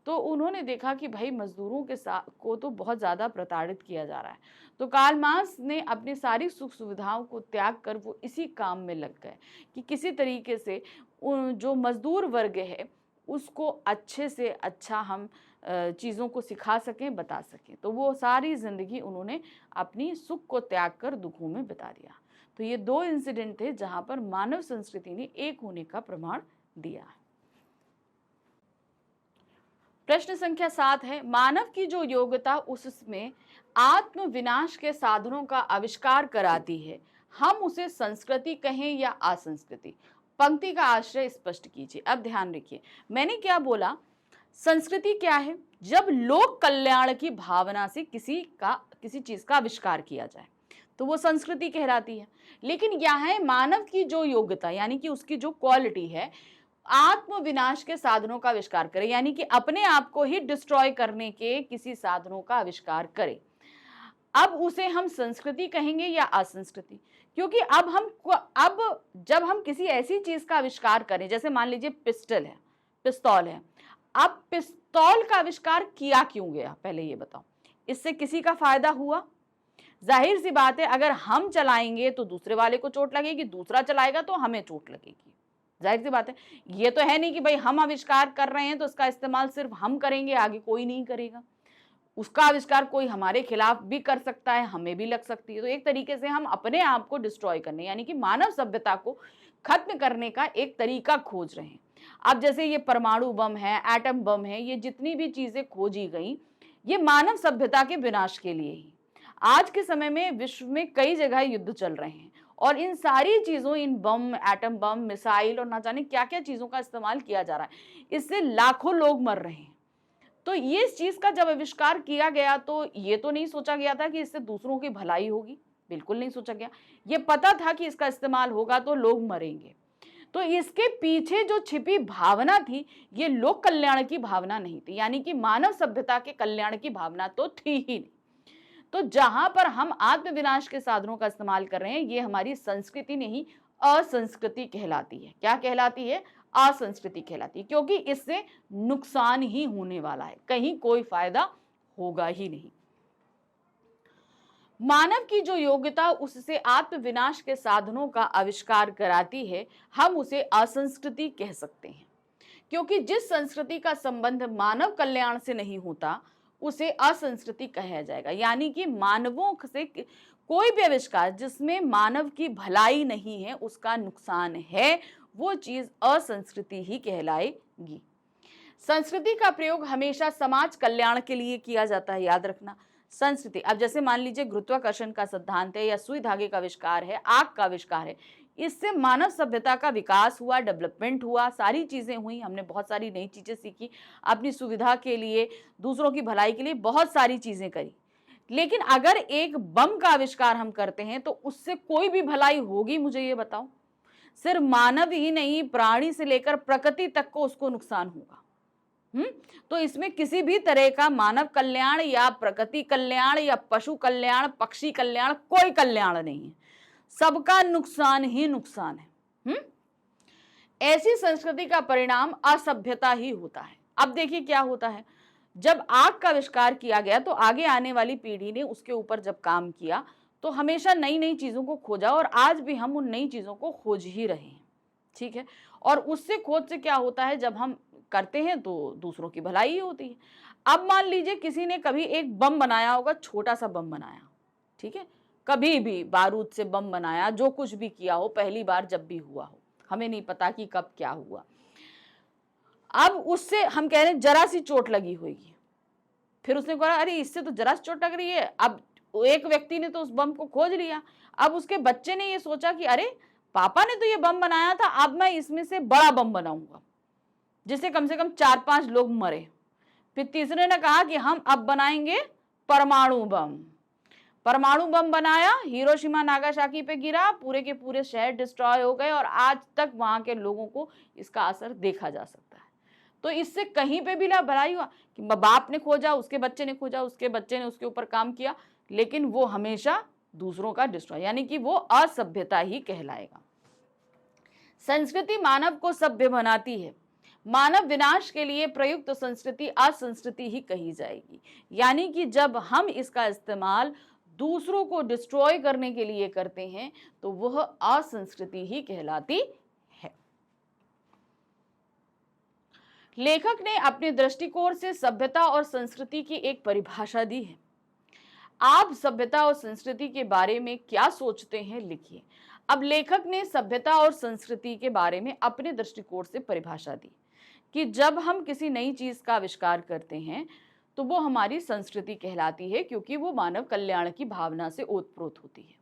तो उन्होंने देखा कि भाई मजदूरों के साथ को तो बहुत ज़्यादा प्रताड़ित किया जा रहा है। तो कार्ल मार्क्स ने अपनी सारी सुख सुविधाओं को त्याग कर वो इसी काम में लग गए कि किसी तरीके से जो मजदूर वर्ग है उसको अच्छे से अच्छा हम चीज़ों को सिखा सकें, बता सकें। तो वो सारी ज़िंदगी उन्होंने अपनी सुख को त्याग कर दुखों में बिता दिया। तो ये दो इंसिडेंट थे जहाँ पर मानव संस्कृति ने एक होने का प्रमाण दिया। प्रश्न संख्या 7 है, मानव की जो योग्यता उसमें आत्म विनाश के साधनों का आविष्कार कराती है, हम उसे संस्कृति कहें या असंस्कृति? पंक्ति का आश्रय स्पष्ट कीजिए। अब ध्यान रखिए, मैंने क्या बोला, संस्कृति क्या है? जब लोक कल्याण की भावना से किसी चीज का आविष्कार किया जाए तो वो संस्कृति कहलाती है। लेकिन यहाँ मानव की जो योग्यता यानी कि उसकी जो क्वालिटी है, आत्म विनाश के साधनों का आविष्कार करे, यानी कि अपने आप को ही डिस्ट्रॉय करने के किसी साधनों का आविष्कार करे। अब उसे हम संस्कृति कहेंगे या असंस्कृति? क्योंकि अब जब हम किसी ऐसी चीज का आविष्कार करें, जैसे मान लीजिए पिस्तौल है, अब पिस्तौल का आविष्कार किया क्यों गया, पहले ये बताओ। इससे किसी का फायदा हुआ? जाहिर सी बात है, अगर हम चलाएंगे तो दूसरे वाले को चोट लगेगी, दूसरा चलाएगा तो हमें चोट लगेगी। जाहिर सी बात है, ये तो है नहीं कि भाई हम आविष्कार कर रहे हैं तो उसका इस्तेमाल सिर्फ हम करेंगे, आगे कोई नहीं करेगा। उसका आविष्कार कोई हमारे खिलाफ भी कर सकता है, हमें भी लग सकती है। तो एक तरीके से हम अपने आप को डिस्ट्रॉय करने यानी कि मानव सभ्यता को खत्म करने का एक तरीका खोज रहे हैं। अब जैसे ये परमाणु बम है, एटम बम है, ये जितनी भी चीजें खोजी गई, ये मानव सभ्यता के विनाश के लिए ही। आज के समय में विश्व में कई जगह युद्ध चल रहे हैं और इन सारी चीजों, इन बम, एटम बम, मिसाइल और ना जाने क्या क्या चीजों का इस्तेमाल किया जा रहा है। इससे लाखों लोग मर रहे हैं। तो ये इस चीज का जब आविष्कार किया गया तो ये तो नहीं सोचा गया था कि इससे दूसरों की भलाई होगी, बिल्कुल नहीं सोचा गया। ये पता था कि इसका इस्तेमाल होगा तो लोग मरेंगे। तो इसके पीछे जो छिपी भावना थी, ये लोक कल्याण की भावना नहीं थी, यानी कि मानव सभ्यता के कल्याण की भावना तो थी ही नहीं। तो जहां पर हम आत्म विनाश के साधनों का इस्तेमाल कर रहे हैं, ये हमारी संस्कृति नहीं, असंस्कृति कहलाती है। क्या कहलाती है? असंस्कृति कहलाती है, क्योंकि इससे नुकसान ही होने वाला है, कहीं कोई फायदा होगा ही नहीं। मानव की जो योग्यता उससे आत्मविनाश के साधनों का आविष्कार कराती है, हम उसे असंस्कृति कह सकते हैं। क्योंकि जिस संस्कृति का संबंध मानव कल्याण से नहीं होता उसे असंस्कृति कहा जाएगा। यानी कि मानवों से कोई भी आविष्कार जिसमें मानव की भलाई नहीं है, उसका नुकसान है, वो चीज असंस्कृति ही कहलाएगी। संस्कृति का प्रयोग हमेशा समाज कल्याण के लिए किया जाता है, याद रखना। संस्कृति, अब जैसे मान लीजिए गुरुत्वाकर्षण का सिद्धांत है या सुई धागे का आविष्कार है, आग का आविष्कार है, इससे मानव सभ्यता का विकास हुआ, डेवलपमेंट हुआ, सारी चीजें हुई, हमने बहुत सारी नई चीजें सीखी, अपनी सुविधा के लिए, दूसरों की भलाई के लिए बहुत सारी चीजें करी। लेकिन अगर एक बम का आविष्कार हम करते हैं तो उससे कोई भी भलाई होगी, मुझे ये बताओ? सिर्फ मानव ही नहीं, प्राणी से लेकर प्रकृति तक को उसको नुकसान होगा। तो इसमें किसी भी तरह का मानव कल्याण या प्रकृति कल्याण या पशु कल्याण, पक्षी कल्याण, कोई कल्याण नहीं है, सबका नुकसान ही नुकसान है। ऐसी संस्कृति का परिणाम असभ्यता ही होता है। अब देखिए क्या होता है, जब आग का आविष्कार किया गया तो आगे आने वाली पीढ़ी ने उसके ऊपर जब काम किया तो हमेशा नई नई चीजों को खोजा, और आज भी हम उन नई चीजों को खोज ही रहे हैं, ठीक है। और उससे खोज से क्या होता है, जब हम करते हैं तो दूसरों की भलाई ही होती है। अब मान लीजिए किसी ने कभी एक बम बनाया होगा, छोटा सा बम बनाया, ठीक है, कभी भी बारूद से बम बनाया, जो कुछ भी किया हो, पहली बार जब भी हुआ हो, हमें नहीं पता कि कब क्या हुआ। अब उससे हम कह रहे हैं जरा सी चोट लगी होगी, फिर उसने कहा अरे इससे तो जरा सी चोट लग रही है। अब एक व्यक्ति ने तो उस बम को खोज लिया, अब उसके बच्चे ने ये सोचा कि अरे पापा ने तो ये बम बनाया था, अब मैं इसमें से बड़ा बम बनाऊंगा जिससे कम से कम 4-5 लोग मरे। फिर तीसरे ने कहा कि हम अब बनाएंगे परमाणु बम। परमाणु बम बनाया, हिरोशिमा नागासाकी पे गिरा, पूरे के पूरे शहर डिस्ट्रॉय हो गए, और आज तक वहां के लोगों को इसका असर देखा जा सकता है। तो इससे कहीं पे भी ना भलाई हुआ कि बाप ने खोजा, उसके बच्चे ने खोजा, उसके बच्चे ने उसके ऊपर काम किया, लेकिन वो हमेशा दूसरों का डिस्ट्रॉय, यानी कि वो असभ्यता ही कहलाएगा। संस्कृति मानव को सभ्य बनाती है। मानव विनाश के लिए प्रयुक्त संस्कृति असंस्कृति ही कही जाएगी। यानी कि जब हम इसका इस्तेमाल दूसरों को डिस्ट्रॉय करने के लिए करते हैं तो वह असंस्कृति ही कहलाती है। लेखक ने अपने दृष्टिकोण से सभ्यता और संस्कृति की एक परिभाषा दी है। आप सभ्यता और संस्कृति के बारे में क्या सोचते हैं, लिखिए। अब लेखक ने सभ्यता और संस्कृति के बारे में अपने दृष्टिकोण से परिभाषा दी कि जब हम किसी नई चीज का आविष्कार करते हैं तो वो हमारी संस्कृति कहलाती है, क्योंकि वो मानव कल्याण की भावना से ओतप्रोत होती है।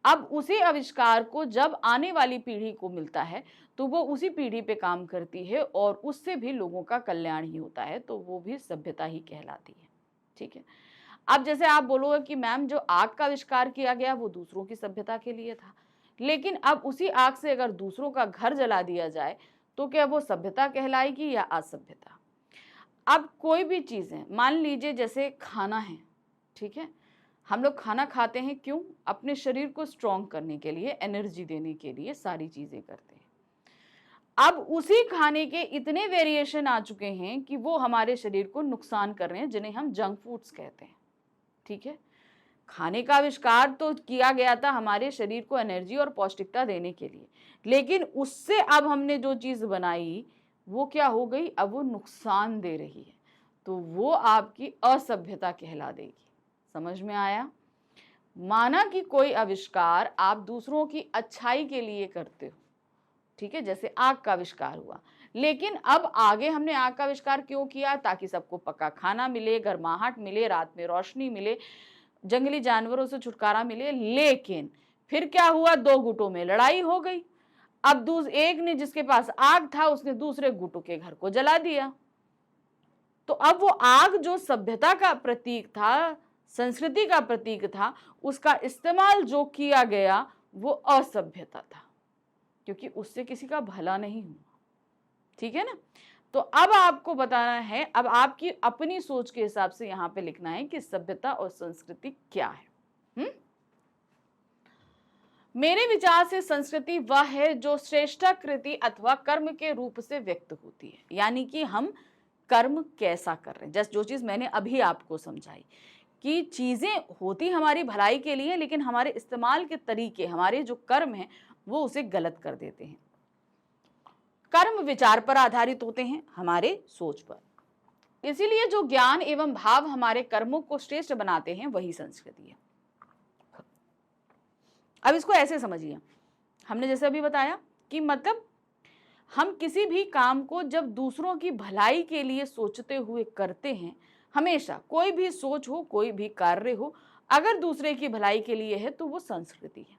अब उसी आविष्कार को जब आने वाली पीढ़ी को मिलता है तो वो उसी पीढ़ी पे काम करती है और उससे भी लोगों का कल्याण ही होता है, तो वो भी सभ्यता ही कहलाती है, ठीक है। अब जैसे आप बोलोगे कि मैम जो आग का आविष्कार किया गया वो दूसरों की सभ्यता के लिए था, लेकिन अब उसी आग से अगर दूसरों का घर जला दिया जाए तो क्या वो सभ्यता कहलाएगी या असभ्यता? अब कोई भी चीज़ है, मान लीजिए जैसे खाना है, ठीक है, हम लोग खाना खाते हैं क्यों? अपने शरीर को स्ट्रॉन्ग करने के लिए, एनर्जी देने के लिए सारी चीज़ें करते हैं। अब उसी खाने के इतने वेरिएशन आ चुके हैं कि वो हमारे शरीर को नुकसान कर रहे हैं, जिन्हें हम जंक फूड्स कहते हैं, ठीक है। खाने का आविष्कार तो किया गया था हमारे शरीर को एनर्जी और पौष्टिकता देने के लिए, लेकिन उससे अब हमने जो चीज़ बनाई वो क्या हो गई, अब वो नुकसान दे रही है, तो वो आपकी असभ्यता कहला देगी। समझ में आया? माना कि कोई आविष्कार आप दूसरों की अच्छाई के लिए करते हो, ठीक है, जैसे आग का आविष्कार हुआ, लेकिन अब आगे हमने आग का आविष्कार क्यों किया? ताकि सबको पका खाना मिले, गर्माहट मिले, रात में रोशनी मिले, जंगली जानवरों से छुटकारा मिले। लेकिन फिर क्या हुआ, दो गुटों में लड़ाई हो गई। अब एक ने, जिसके पास आग था, उसने दूसरे गुटों के घर को जला दिया। तो अब वो आग जो सभ्यता का प्रतीक था, संस्कृति का प्रतीक था, उसका इस्तेमाल जो किया गया वो असभ्यता था, क्योंकि उससे किसी का भला नहीं हुआ, ठीक है ना। तो अब आपको बताना है, अब आपकी अपनी सोच के हिसाब से यहां पे लिखना है कि सभ्यता और संस्कृति क्या है। मेरे विचार से संस्कृति वह है जो श्रेष्ठाकृति अथवा कर्म के रूप से व्यक्त होती है। यानी कि हम कर्म कैसा कर रहे हैं, जैसे जो चीज मैंने अभी आपको समझाई, कि चीज़ें होती हमारी भलाई के लिए, लेकिन हमारे इस्तेमाल के तरीके, हमारे जो कर्म हैं वो उसे गलत कर देते हैं। कर्म विचार पर आधारित होते हैं, हमारे सोच पर। इसीलिए जो ज्ञान एवं भाव हमारे कर्मों को श्रेष्ठ बनाते हैं वही संस्कृति है। अब इसको ऐसे समझिए, हमने जैसे अभी बताया कि मतलब हम किसी भी काम को जब दूसरों की भलाई के लिए सोचते हुए करते हैं, हमेशा कोई भी सोच हो, कोई भी कार्य हो, अगर दूसरे की भलाई के लिए है तो वो संस्कृति है।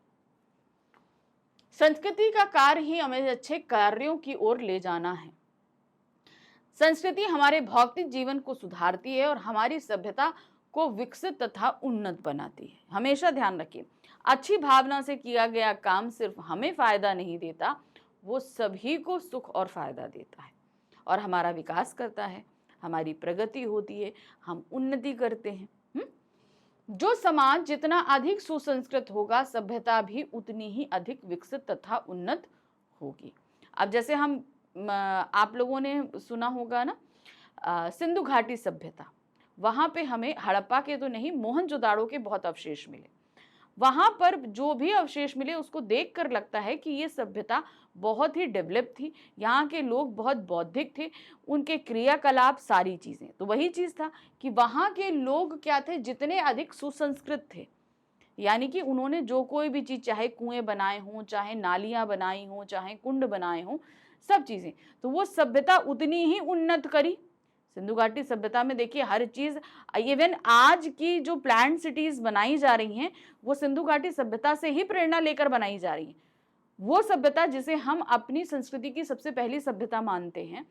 संस्कृति का कार्य ही हमें अच्छे कार्यों की ओर ले जाना है। संस्कृति हमारे भौतिक जीवन को सुधारती है और हमारी सभ्यता को विकसित तथा उन्नत बनाती है। हमेशा ध्यान रखिए, अच्छी भावना से किया गया काम सिर्फ हमें फायदा नहीं देता, वो सभी को सुख और फायदा देता है और हमारा विकास करता है, हमारी प्रगति होती है, हम उन्नति करते हैं। जो समाज जितना अधिक सुसंस्कृत होगा, सभ्यता भी उतनी ही अधिक विकसित तथा उन्नत होगी। अब जैसे हम आप लोगों ने सुना होगा ना सिंधु घाटी सभ्यता, वहां पे हमें हड़प्पा के तो नहीं, मोहनजोदाड़ो के बहुत अवशेष मिले। वहां पर जो भी अवशेष मिले उसको देखकर लगता है कि ये सभ्यता बहुत ही डेवलप थी, यहाँ के लोग बहुत बौद्धिक थे, उनके क्रियाकलाप सारी चीजें, तो वही चीज था कि वहां के लोग क्या थे, जितने अधिक सुसंस्कृत थे, यानी कि उन्होंने जो कोई भी चीज, चाहे कुएं बनाए हों, चाहे नालियां बनाई हों, चाहे कुंड बनाए हों, सब चीजें, तो वो सभ्यता उतनी ही उन्नत करी। सिंधु घाटी सभ्यता में देखिए हर चीज, इवन आज की जो प्लान्ड सिटीज बनाई जा रही हैं वो सिंधु घाटी सभ्यता से ही प्रेरणा लेकर बनाई जा रही है। वो सभ्यता जिसे हम अपनी संस्कृति की सबसे पहली सभ्यता मानते हैं,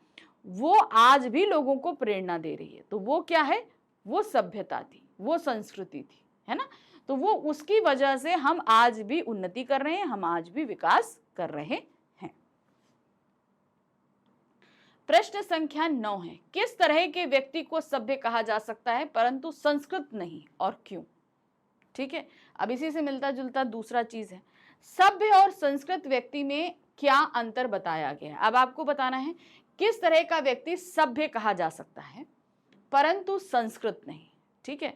वो आज भी लोगों को प्रेरणा दे रही है। तो वो क्या है, वो सभ्यता थी, वो संस्कृति थी, है ना। तो वो उसकी वजह से हम आज भी उन्नति कर रहे हैं, हम आज भी विकास कर रहे हैं। प्रश्न संख्या 9 है, किस तरह के व्यक्ति को सभ्य कहा जा सकता है परंतु संस्कृत नहीं, और क्यों? ठीक है, अब इसी से मिलता जुलता दूसरा चीज है, सभ्य और संस्कृत व्यक्ति में क्या अंतर बताया गया है। अब आपको बताना है किस तरह का व्यक्ति सभ्य कहा जा सकता है परंतु संस्कृत नहीं। ठीक है,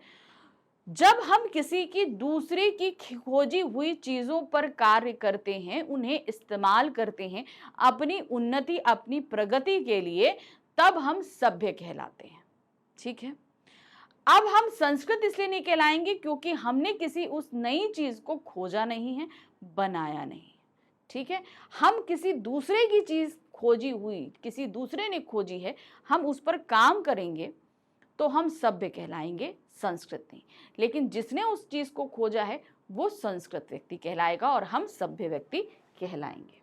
जब हम किसी की दूसरे की खोजी हुई चीजों पर कार्य करते हैं, उन्हें इस्तेमाल करते हैं अपनी उन्नति, अपनी प्रगति के लिए, तब हम सभ्य कहलाते हैं। ठीक है, अब हम संस्कृत इसलिए नहीं कहलाएंगे क्योंकि हमने किसी उस नई चीज को खोजा नहीं है, बनाया नहीं। ठीक है, हम किसी दूसरे की चीज खोजी हुई, किसी दूसरे ने खोजी है, हम उस पर काम करेंगे तो हम सभ्य कहलाएंगे, संस्कृत नहीं। लेकिन जिसने उस चीज को खोजा है वो संस्कृत व्यक्ति कहलाएगा और हम सभ्य व्यक्ति कहलाएंगे।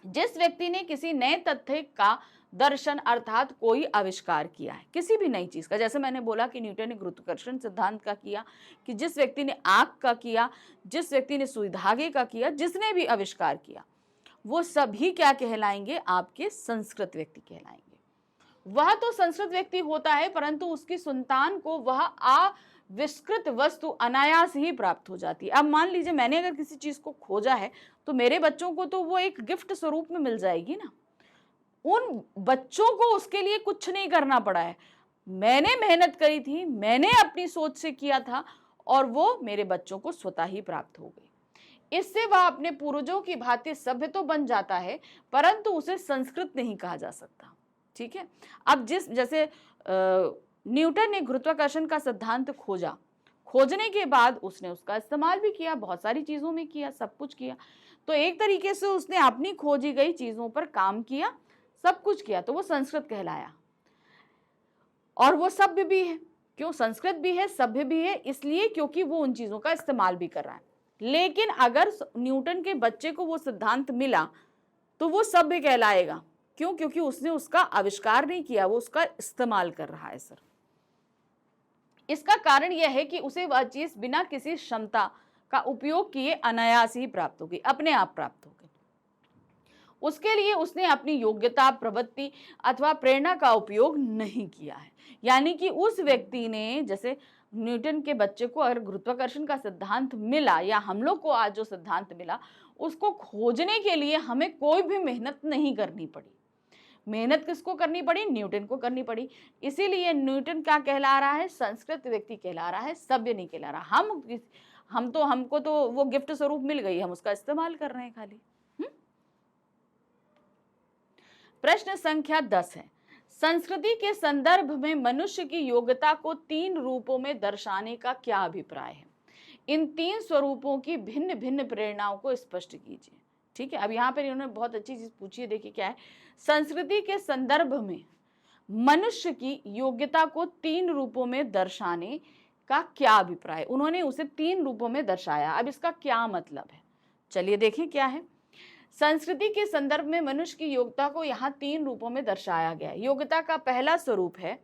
जिस व्यक्ति ने किसी नए तथ्य का दर्शन अर्थात कोई आविष्कार किया है, किसी भी नई चीज का, जैसे मैंने बोला कि न्यूटन ने गुरुत्वाकर्षण सिद्धांत का किया, कि जिस व्यक्ति ने आग का किया, जिस व्यक्ति ने सुई धागे का किया, जिसने भी आविष्कार किया, वो सभी क्या कहलाएंगे, आपके संस्कृत व्यक्ति कहलाएंगे। वह तो संस्कृत व्यक्ति होता है परंतु उसकी संतान को वह अविष्कृत वस्तु अनायास ही प्राप्त हो जाती है। अब मान लीजिए मैंने अगर किसी चीज को खोजा है तो मेरे बच्चों को तो वो एक गिफ्ट स्वरूप में मिल जाएगी ना, उन बच्चों को उसके लिए कुछ नहीं करना पड़ा है, मैंने मेहनत करी थी, मैंने अपनी सोच से किया था और वो मेरे बच्चों को स्वतः ही प्राप्त हो गई। इससे वह अपने पूर्वजों की भांति सभ्य तो बन जाता है परंतु उसे संस्कृत नहीं कहा जा सकता। ठीक है, अब जैसे न्यूटन ने गुरुत्वाकर्षण का सिद्धांत खोजा, खोजने के बाद उसने उसका इस्तेमाल भी किया, बहुत सारी चीजों में किया, सब कुछ किया, तो एक तरीके से उसने अपनी खोजी गई चीजों पर काम किया, सब कुछ किया, तो वो संस्कृत कहलाया। और वो सभ्य भी है, क्यों? संस्कृत भी है, सभ्य भी है, इसलिए क्योंकि वो उन चीजों का इस्तेमाल भी कर रहा है। लेकिन अगर न्यूटन के बच्चे को वो सिद्धांत मिला तो वो सभ्य कहलाएगा, क्यों? क्योंकि उसने उसका आविष्कार नहीं किया, वो उसका इस्तेमाल कर रहा है। सर, इसका कारण यह है कि उसे वह चीज बिना किसी क्षमता का उपयोग किए अनायास ही प्राप्त हो गई, अपने आप प्राप्त हो गई। उसके लिए उसने अपनी योग्यता, प्रवृत्ति अथवा प्रेरणा का उपयोग नहीं किया है। यानी कि उस व्यक्ति ने, जैसे न्यूटन के बच्चे को अगर गुरुत्वाकर्षण का सिद्धांत मिला या हम लोग को आज जो सिद्धांत मिला, उसको खोजने के लिए हमें कोई भी मेहनत नहीं करनी पड़ी। मेहनत किसको करनी पड़ी? न्यूटन को करनी पड़ी। इसीलिए न्यूटन क्या कहला रहा है? संस्कृत व्यक्ति कहला रहा है, सभ्य नहीं कहला रहा। हमको तो वो गिफ्ट स्वरूप मिल गई, हम उसका इस्तेमाल कर रहे हैं खाली। प्रश्न संख्या 10 है, संस्कृति के संदर्भ में मनुष्य की योग्यता को 3 रूपों में दर्शाने का क्या अभिप्राय है? इन 3 स्वरूपों की भिन्न भिन्न प्रेरणाओं को स्पष्ट कीजिए। ठीक है, अब यहाँ पर इन्होंने बहुत अच्छी चीज पूछी है, देखिए क्या है। संस्कृति के संदर्भ में मनुष्य की योग्यता को 3 रूपों में दर्शाने का क्या अभिप्राय? उन्होंने उसे 3 रूपों में दर्शाया। अब इसका क्या मतलब है, चलिए देखें क्या है। संस्कृति के संदर्भ में मनुष्य की योग्यता को यहाँ 3 रूपों में दर्शाया गया है। योग्यता का पहला स्वरूप है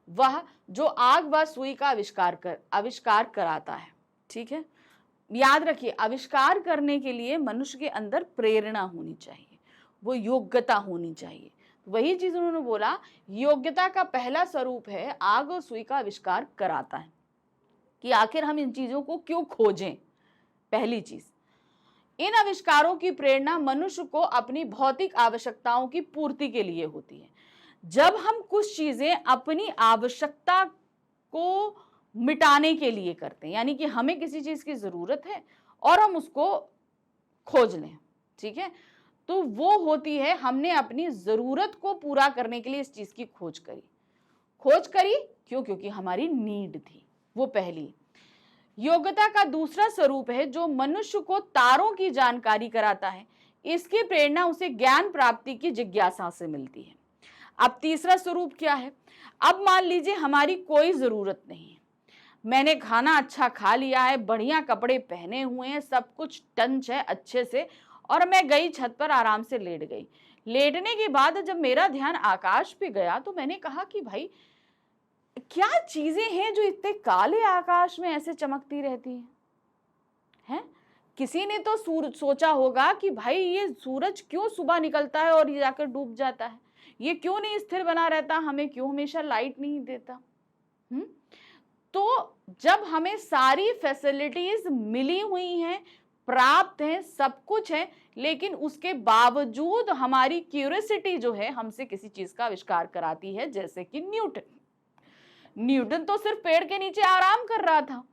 वह जो आग व सुई का आविष्कार कराता है। ठीक है, याद रखिए, आविष्कार करने के लिए मनुष्य के अंदर प्रेरणा होनी चाहिए, वो योग्यता होनी चाहिए। वही चीज उन्होंने बोला, योग्यता का पहला स्वरूप है आग और सुई का आविष्कार कराता है, कि आखिर हम इन चीजों को क्यों खोजें। पहली चीज, इन आविष्कारों की प्रेरणा मनुष्य को अपनी भौतिक आवश्यकताओं की पूर्ति के लिए होती है। जब हम कुछ चीजें अपनी आवश्यकता को मिटाने के लिए करते हैं, यानी कि हमें किसी चीज की जरूरत है और हम उसको खोज लें, ठीक है, तो वो होती है हमने अपनी जरूरत को पूरा करने के लिए इस चीज की खोज करी। क्यों? क्योंकि हमारी नीड थी। वो पहली। योग्यता का दूसरा स्वरूप है जो मनुष्य को तारों की जानकारी कराता है। इसकी प्रेरणा उसे ज्ञान प्राप्ति की जिज्ञासा से मिलती है। अब तीसरा स्वरूप क्या है? अब मान लीजिए हमारी कोई जरूरत नहीं है, मैंने खाना अच्छा खा लिया है, बढ़िया कपड़े पहने हुए हैं, सब कुछ टंच है अच्छे से, और मैं गई छत पर आराम से लेट गई। लेटने के बाद जब मेरा ध्यान आकाश पे गया तो मैंने कहा कि भाई क्या चीजें हैं जो इतने काले आकाश में ऐसे चमकती रहती हैं? किसी ने तो सोचा होगा कि भाई ये सूरज क्यों सुबह निकलता है और ये जाकर डूब जाता है, ये क्यों नहीं स्थिर बना रहता, हमें क्यों हमेशा लाइट नहीं देता। तो जब हमें सारी फैसिलिटीज मिली हुई हैं, प्राप्त हैं, सब कुछ है, लेकिन उसके बावजूद हमारी क्यूरियोसिटी जो है हमसे किसी चीज का आविष्कार कराती है, जैसे कि न्यूटन तो सिर्फ पेड़ के नीचे आराम कर रहा था,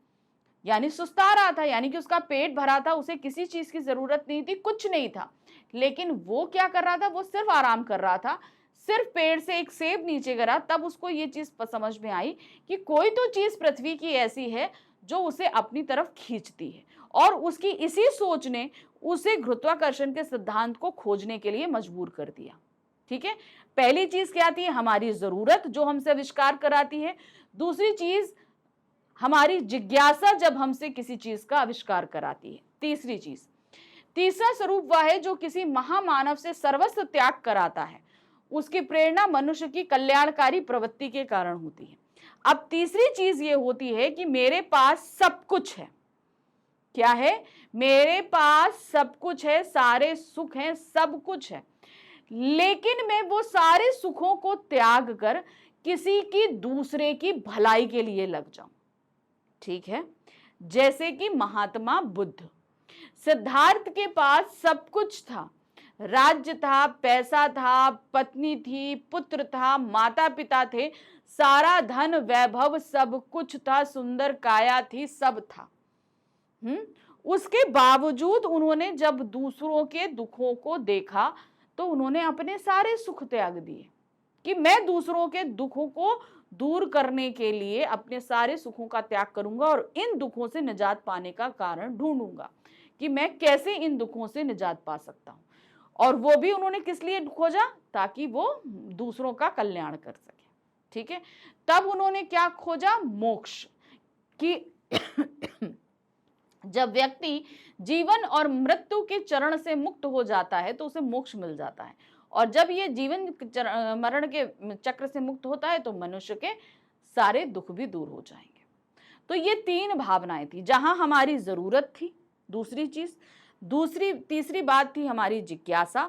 यानी सुस्ता रहा था, यानी कि उसका पेट भरा था, उसे किसी चीज की जरूरत नहीं थी, कुछ नहीं था, लेकिन वो क्या कर रहा था? वो सिर्फ आराम कर रहा था। सिर्फ पेड़ से एक सेब नीचे गिरा तब उसको ये चीज समझ में आई कि कोई तो चीज पृथ्वी की ऐसी है जो उसे अपनी तरफ खींचती है, और उसकी इसी सोच ने उसे गुरुत्वाकर्षण के सिद्धांत को खोजने के लिए मजबूर कर दिया। ठीक है, पहली चीज क्या थी? हमारी जरूरत जो हमसे आविष्कार कराती है। दूसरी चीज हमारी जिज्ञासा जब हमसे किसी चीज का आविष्कार कराती है। तीसरा स्वरूप वह है जो किसी महामानव से सर्वस्व त्याग कराता है। उसकी प्रेरणा मनुष्य की कल्याणकारी प्रवृत्ति के कारण होती है। अब तीसरी चीज ये होती है कि मेरे पास सब कुछ है। क्या है? मेरे पास सब कुछ है, सारे सुख हैं, सब कुछ है, लेकिन मैं वो सारे सुखों को त्याग कर किसी की दूसरे की भलाई के लिए लग जाऊं। ठीक है, जैसे कि महात्मा बुद्ध। सिद्धार्थ के पास सब कुछ था, राज्य था, पैसा था, पत्नी थी, पुत्र था, माता पिता थे, सारा धन वैभव सब कुछ था, सुंदर काया थी, सब था। उसके बावजूद उन्होंने जब दूसरों के दुखों को देखा तो उन्होंने अपने सारे सुख त्याग दिए कि मैं दूसरों के दुखों को दूर करने के लिए अपने सारे सुखों का त्याग करूंगा और इन दुखों से निजात पाने का कारण ढूंढूंगा कि मैं कैसे इन दुखों से निजात पा सकता हूं। और वो भी उन्होंने किस लिए खोजा? ताकि वो दूसरों का कल्याण कर सके। ठीक है, तब उन्होंने क्या खोजा? मोक्ष। कि जब व्यक्ति जीवन और मृत्यु के चरण से मुक्त हो जाता है तो उसे मोक्ष मिल जाता है, और जब ये जीवन मरण के चक्र से मुक्त होता है तो मनुष्य के सारे दुख भी दूर हो जाएंगे। तो ये 3 भावनाएं थी, जहां हमारी जरूरत थी, तीसरी बात थी हमारी जिज्ञासा,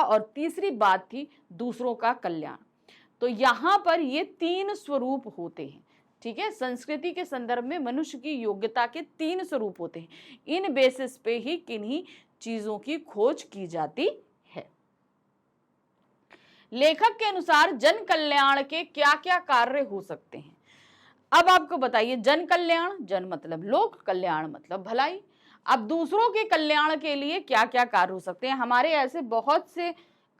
और तीसरी बात थी दूसरों का कल्याण। तो यहां पर ये 3 स्वरूप होते हैं। ठीक है, संस्कृति के संदर्भ में मनुष्य की योग्यता के 3 स्वरूप होते हैं। इन बेसिस पे ही किन्हीं चीजों की खोज की जाती है। लेखक के अनुसार जन कल्याण के क्या क्या कार्य हो सकते हैं। अब आपको बताइए, जन कल्याण, जन मतलब लोक, कल्याण मतलब भलाई। अब दूसरों के कल्याण के लिए क्या क्या कार्य हो सकते हैं। हमारे ऐसे बहुत से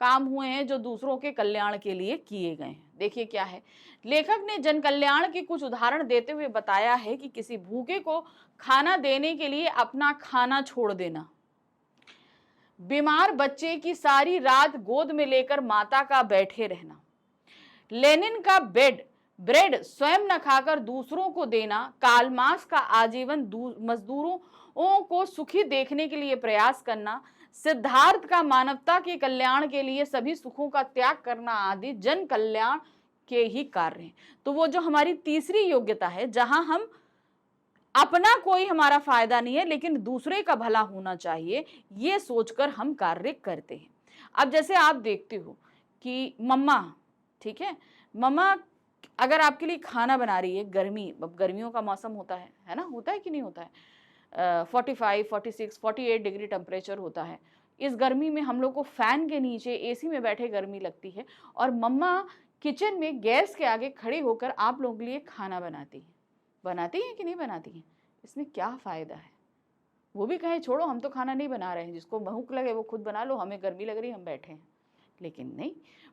काम हुए हैं जो दूसरों के कल्याण के लिए किए गए हैं। देखिए क्या है, लेखक ने जन कल्याण के कुछ उदाहरण देते हुए बताया है कि किसी भूखे को खाना देने के लिए अपना खाना छोड़ देना, बीमार बच्चे की सारी रात गोद में लेकर माता का बैठे रहना, लेनिन का ब्रेड स्वयं न खाकर दूसरों को देना, कार्ल मार्क्स का आजीवन मजदूरों को सुखी देखने के लिए प्रयास करना, सिद्धार्थ का मानवता के कल्याण के लिए सभी सुखों का त्याग करना आदि जन कल्याण के ही कार्य हैं। तो वो जो हमारी तीसरी योग्यता है, जहां हम अपना कोई हमारा फायदा नहीं है लेकिन दूसरे का भला होना चाहिए, ये सोचकर हम कार्य करते हैं। अब जैसे आप देखते हो कि मम्मा, ठीक है, मम्मा अगर आपके लिए खाना बना रही है, गर्मियों का मौसम होता है ना, होता है कि नहीं होता है, 45, 46, 48 डिग्री टेम्परेचर होता है। इस गर्मी में हम लोग को फैन के नीचे एसी में बैठे गर्मी लगती है और मम्मा किचन में गैस के आगे खड़ी होकर आप लोगों के लिए खाना बनाती है कि नहीं बनाती है। इसमें क्या फायदा है? वो भी कहे छोड़ो हम तो खाना नहीं बना रहे हैं, जिसको भूख लगे वो खुद बना लो, हमें गर्मी लग रही है हम बैठे हैं। लेकिन नहीं,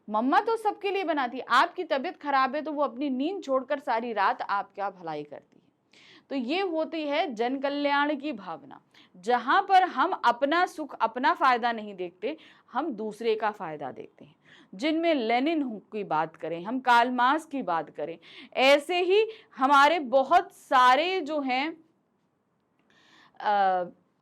मम्मा तो सबके लिए बनाती है। आपकी तबीयत खराब है तो वो अपनी नींद छोड़कर सारी रात आपका भलाई करती है। तो ये होती है जन कल्याण की भावना, जहां पर हम अपना सुख, अपना फायदा नहीं देखते, हम दूसरे का फायदा देखते हैं। जिनमें लेनिन की बात करें, हम कार्ल मार्क्स की बात करें, ऐसे ही हमारे बहुत सारे जो हैं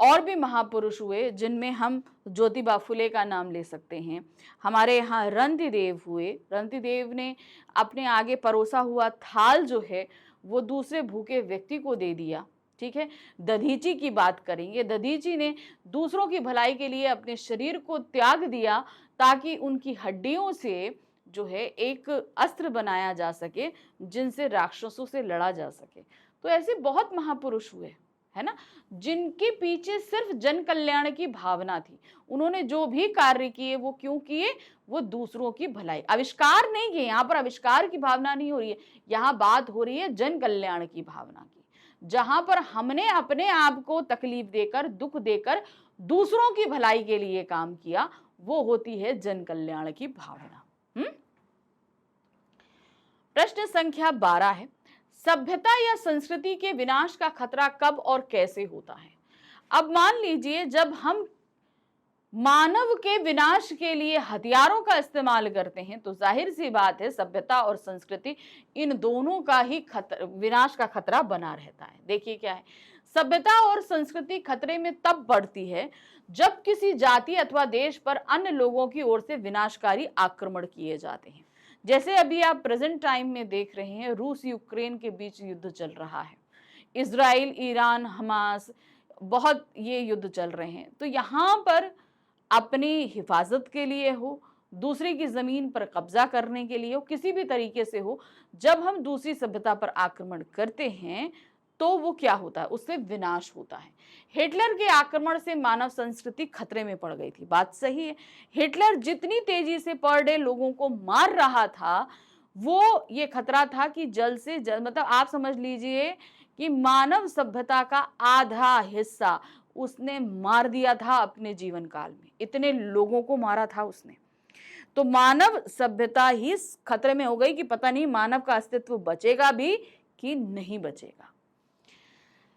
और भी महापुरुष हुए, जिनमें हम ज्योतिबा फुले का नाम ले सकते हैं। हमारे यहाँ रंतिदेव हुए। रंतिदेव ने अपने आगे परोसा हुआ थाल जो है वो दूसरे भूखे व्यक्ति को दे दिया, ठीक है। दधीची की बात करेंगे, दधीची ने दूसरों की भलाई के लिए अपने शरीर को त्याग दिया ताकि उनकी हड्डियों से जो है एक अस्त्र बनाया जा सके जिनसे राक्षसों से लड़ा जा सके। तो ऐसे बहुत महापुरुष हुए, है ना, जिनके पीछे सिर्फ जन कल्याण की भावना थी। उन्होंने जो भी कार्य किए वो क्यों किए? वो दूसरों की भलाई, आविष्कार नहीं किए। यहाँ पर आविष्कार की भावना नहीं हो रही है, यहाँ बात हो रही है जन कल्याण की भावना की, जहां पर हमने अपने आप को तकलीफ देकर, दुख देकर दूसरों की भलाई के लिए काम किया, वो होती है जन कल्याण की भावना। प्रश्न संख्या 12 है, सभ्यता या संस्कृति के विनाश का खतरा कब और कैसे होता है? अब मान लीजिए जब हम मानव के विनाश के लिए हथियारों का इस्तेमाल करते हैं तो जाहिर सी बात है सभ्यता और संस्कृति, इन दोनों का ही विनाश का खतरा बना रहता है। देखिए क्या है, सभ्यता और संस्कृति खतरे में तब बढ़ती है जब किसी जाति अथवा देश पर अन्य लोगों की ओर से विनाशकारी आक्रमण किए जाते हैं। जैसे अभी आप प्रेजेंट टाइम में देख रहे हैं, रूस यूक्रेन के बीच युद्ध चल रहा है, इजराइल, ईरान, हमास, बहुत ये युद्ध चल रहे हैं। तो यहाँ पर अपनी हिफाजत के लिए हो, दूसरे की जमीन पर कब्जा करने के लिए हो, किसी भी तरीके से हो, जब हम दूसरी सभ्यता पर आक्रमण करते हैं तो वो क्या होता है? उससे विनाश होता है। हिटलर के आक्रमण से मानव संस्कृति खतरे में पड़ गई थी, बात सही है। हिटलर जितनी तेजी से पर डे लोगों को मार रहा था, वो ये खतरा था कि जल्द से जल्द, मतलब आप समझ लीजिए कि मानव सभ्यता का आधा हिस्सा उसने मार दिया था अपने जीवन काल में, इतने लोगों को मारा था उसने। तो मानव सभ्यता ही खतरे में हो गई कि पता नहीं मानव का अस्तित्व बचेगा भी कि नहीं बचेगा।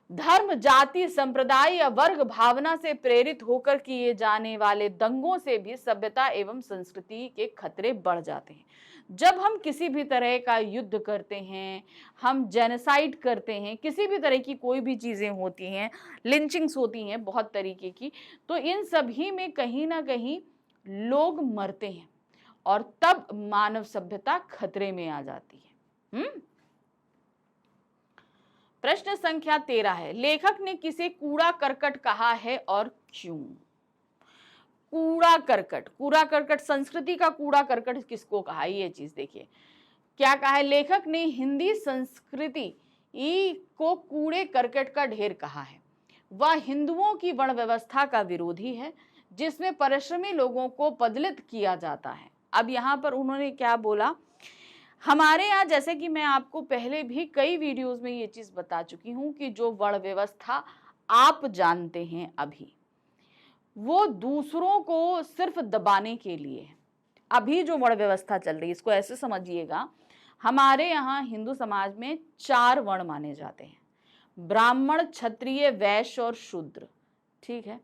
धर्म, जाति, संप्रदाय या वर्ग भावना से प्रेरित होकर किए जाने वाले दंगों से भी सभ्यता एवं संस्कृति के खतरे बढ़ जाते हैं। जब हम किसी भी तरह का युद्ध करते हैं, हम जेनोसाइड करते हैं, किसी भी तरह की कोई भी चीजें होती हैं, लिंचिंग्स होती हैं बहुत तरीके की, तो इन सभी में कहीं ना कहीं लोग मरते हैं और तब मानव सभ्यता खतरे में आ जाती है। प्रश्न संख्या 13 है, लेखक ने किसे कूड़ा करकट कहा है और क्यों? कूड़ा करकट, संस्कृति का कूड़ा करकट किसको कहा है? ये चीज देखिए क्या कहा है। लेखक ने हिंदी संस्कृति को कूड़े करकट का ढेर कहा है। वह हिंदुओं की वर्ण व्यवस्था का विरोधी है जिसमें परिश्रमी लोगों को पदलित किया जाता है। अब यहाँ पर उन्होंने क्या बोला, हमारे यहाँ जैसे कि मैं आपको पहले भी कई वीडियोस में ये चीज बता चुकी हूँ कि जो वर्ण व्यवस्था आप जानते हैं अभी, वो दूसरों को सिर्फ दबाने के लिए है। अभी जो वर्ण व्यवस्था चल रही है, इसको ऐसे समझिएगा, हमारे यहाँ हिंदू समाज में 4 वर्ण माने जाते हैं, ब्राह्मण, क्षत्रिय, वैश्य और शूद्र। ठीक है,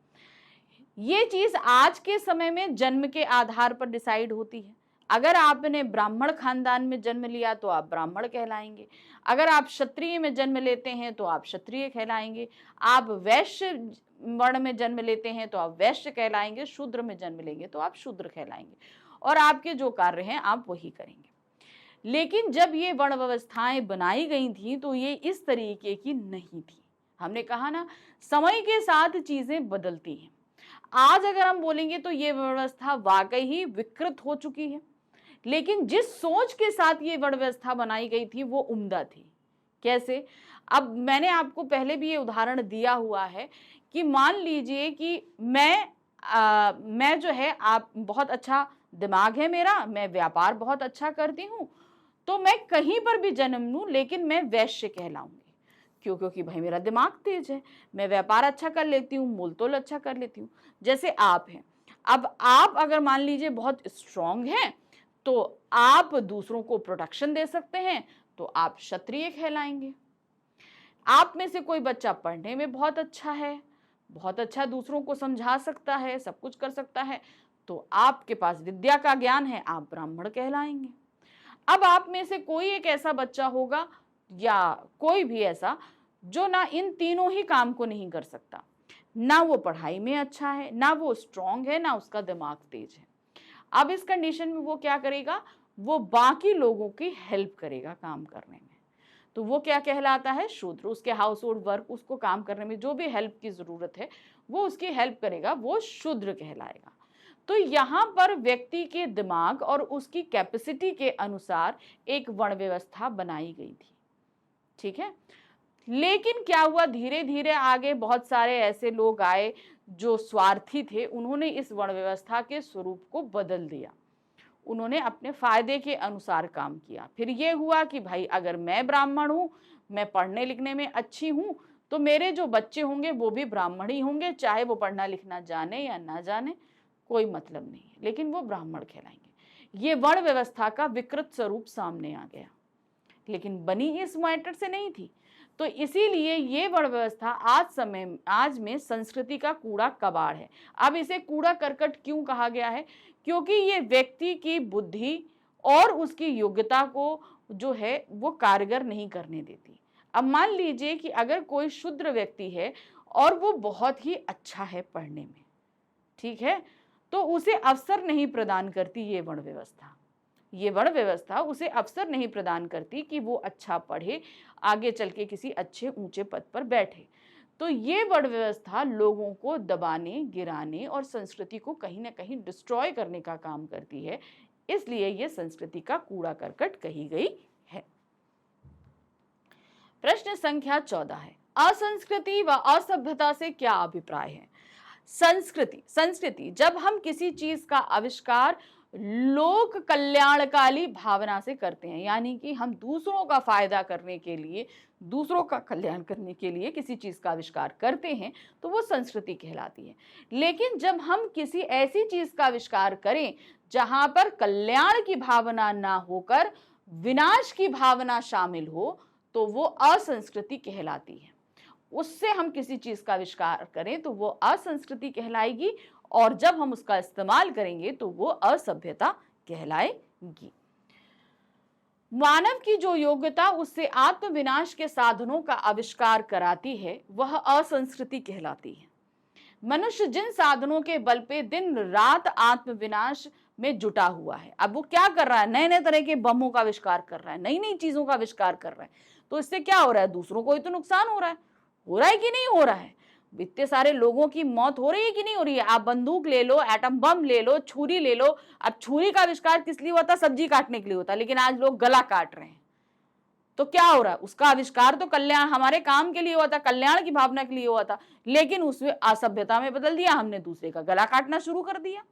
ये चीज आज के समय में जन्म के आधार पर डिसाइड होती है। अगर आपने ब्राह्मण खानदान में जन्म लिया तो आप ब्राह्मण कहलाएंगे, अगर आप क्षत्रिय में जन्म लेते हैं तो आप क्षत्रिय कहलाएंगे, आप वैश्य वर्ण में जन्म लेते हैं तो आप वैश्य कहलाएंगे, शूद्र में जन्म लेंगे तो आप शूद्र कहलाएंगे, और आपके जो कार्य हैं आप वही करेंगे। लेकिन जब ये वर्ण व्यवस्थाएं बनाई गई थी तो ये इस तरीके की नहीं थी। हमने कहा ना, समय के साथ चीजें बदलती हैं। आज अगर हम बोलेंगे तो ये व्यवस्था वाकई ही विकृत हो चुकी है, लेकिन जिस सोच के साथ ये वर्ण व्यवस्था बनाई गई थी वो उम्दा थी। कैसे? अब मैंने आपको पहले भी ये उदाहरण दिया हुआ है कि मान लीजिए कि मैं जो है, आप बहुत अच्छा दिमाग है मेरा, मैं व्यापार बहुत अच्छा करती हूँ, तो मैं कहीं पर भी जन्म लूं लेकिन मैं वैश्य कहलाऊंगी। क्यों? क्योंकि भाई मेरा दिमाग तेज है, मैं व्यापार अच्छा कर लेती हूँ, मोल तोल अच्छा कर लेती हूँ। जैसे आप हैं, अब आप अगर मान लीजिए बहुत स्ट्रांग हैं तो आप दूसरों को प्रोटेक्शन दे सकते हैं, तो आप क्षत्रिय कहलाएंगे। आप में से कोई बच्चा पढ़ने में बहुत अच्छा है, बहुत अच्छा दूसरों को समझा सकता है, सब कुछ कर सकता है, तो आपके पास विद्या का ज्ञान है, आप ब्राह्मण कहलाएंगे। अब आप में से कोई एक ऐसा बच्चा होगा या कोई भी ऐसा जो ना इन तीनों ही काम को नहीं कर सकता, ना वो पढ़ाई में अच्छा है, ना वो स्ट्रांग है, ना उसका दिमाग तेज है। अब इस कंडीशन में वो क्या करेगा, वो बाकी लोगों की हेल्प करेगा काम करने में, तो वो क्या कहलाता है, शूद्र। उसके हाउस होल्ड वर्क, उसको काम करने में जो भी हेल्प की जरूरत है वो उसकी हेल्प करेगा, वो शूद्र कहलाएगा। तो यहाँ पर व्यक्ति के दिमाग और उसकी कैपेसिटी के अनुसार एक वर्ण व्यवस्था बनाई गई थी। ठीक है, लेकिन क्या हुआ, धीरे धीरे आगे बहुत सारे ऐसे लोग आए जो स्वार्थी थे, उन्होंने इस वर्ण व्यवस्था के स्वरूप को बदल दिया, उन्होंने अपने फायदे के अनुसार काम किया। फिर ये हुआ कि भाई अगर मैं ब्राह्मण हूं, मैं पढ़ने लिखने में अच्छी हूं, तो मेरे जो बच्चे होंगे वो भी ब्राह्मण ही होंगे, चाहे वो पढ़ना लिखना जाने या ना जाने, कोई मतलब नहीं है, लेकिन वो ब्राह्मण कहलाएंगे। ये वर्ण व्यवस्था का विकृत स्वरूप सामने आ गया, लेकिन बनी इस मैटर से नहीं थी। तो इसीलिए ये वर्ण व्यवस्था आज में संस्कृति का कूड़ा कबाड़ है। अब इसे कूड़ा करकट क्यों कहा गया है? क्योंकि ये व्यक्ति की बुद्धि और उसकी योग्यता को जो है वो कारगर नहीं करने देती। अब मान लीजिए कि अगर कोई शूद्र व्यक्ति है और वो बहुत ही अच्छा है पढ़ने में, ठीक है, तो उसे अवसर नहीं प्रदान करती ये वर्ण व्यवस्था। ये वर्ण व्यवस्था उसे अवसर नहीं प्रदान करती कि वो अच्छा पढ़े, आगे चल के किसी अच्छे ऊंचे पद पर बैठे। तो ये वर्ण व्यवस्था लोगों को दबाने, गिराने और संस्कृति को कहीं ना कहीं डिस्ट्रॉय करने का काम करती है, इसलिए ये संस्कृति का कूड़ा करकट कही गई है। प्रश्न संख्या 14 है, असंस्कृति व असभ्यता से क्या अभिप्राय है? संस्कृति जब हम किसी चीज का आविष्कार लोक कल्याणकारी भावना से करते हैं, यानी कि हम दूसरों का फायदा करने के लिए, दूसरों का कल्याण करने के लिए किसी चीज का आविष्कार करते हैं, तो वो संस्कृति कहलाती है। लेकिन जब हम किसी ऐसी चीज का आविष्कार करें जहां पर कल्याण की भावना ना होकर विनाश की भावना शामिल हो, तो वो असंस्कृति कहलाती है। उससे हम किसी चीज का आविष्कार करें तो वो असंस्कृति कहलाएगी, और जब हम उसका इस्तेमाल करेंगे तो वो असभ्यता कहलाएगी। मानव की जो योग्यता उससे आत्मविनाश के साधनों का आविष्कार कराती है, वह असंस्कृति कहलाती है। मनुष्य जिन साधनों के बल पे दिन रात आत्मविनाश में जुटा हुआ है, अब वो क्या कर रहा है, नए नए तरह के बमों का आविष्कार कर रहा है, नई नई चीजों का आविष्कार कर रहा है, तो इससे क्या हो रहा है, दूसरों को ही तो नुकसान हो रहा है कि नहीं हो रहा है? इतने सारे लोगों की मौत हो रही है कि नहीं हो रही है? आप बंदूक ले लो, एटम बम ले लो, छुरी ले लो। अब छुरी का आविष्कार किस लिए हुआ था? सब्जी काटने के लिए होता, लेकिन आज लोग गला काट रहे हैं, तो क्या हो रहा है? उसका आविष्कार तो कल्याण, हमारे काम के लिए हुआ था, कल्याण की भावना के लिए हुआ था, लेकिन उसमें असभ्यता में बदल दिया, हमने दूसरे का गला काटना शुरू कर दिया।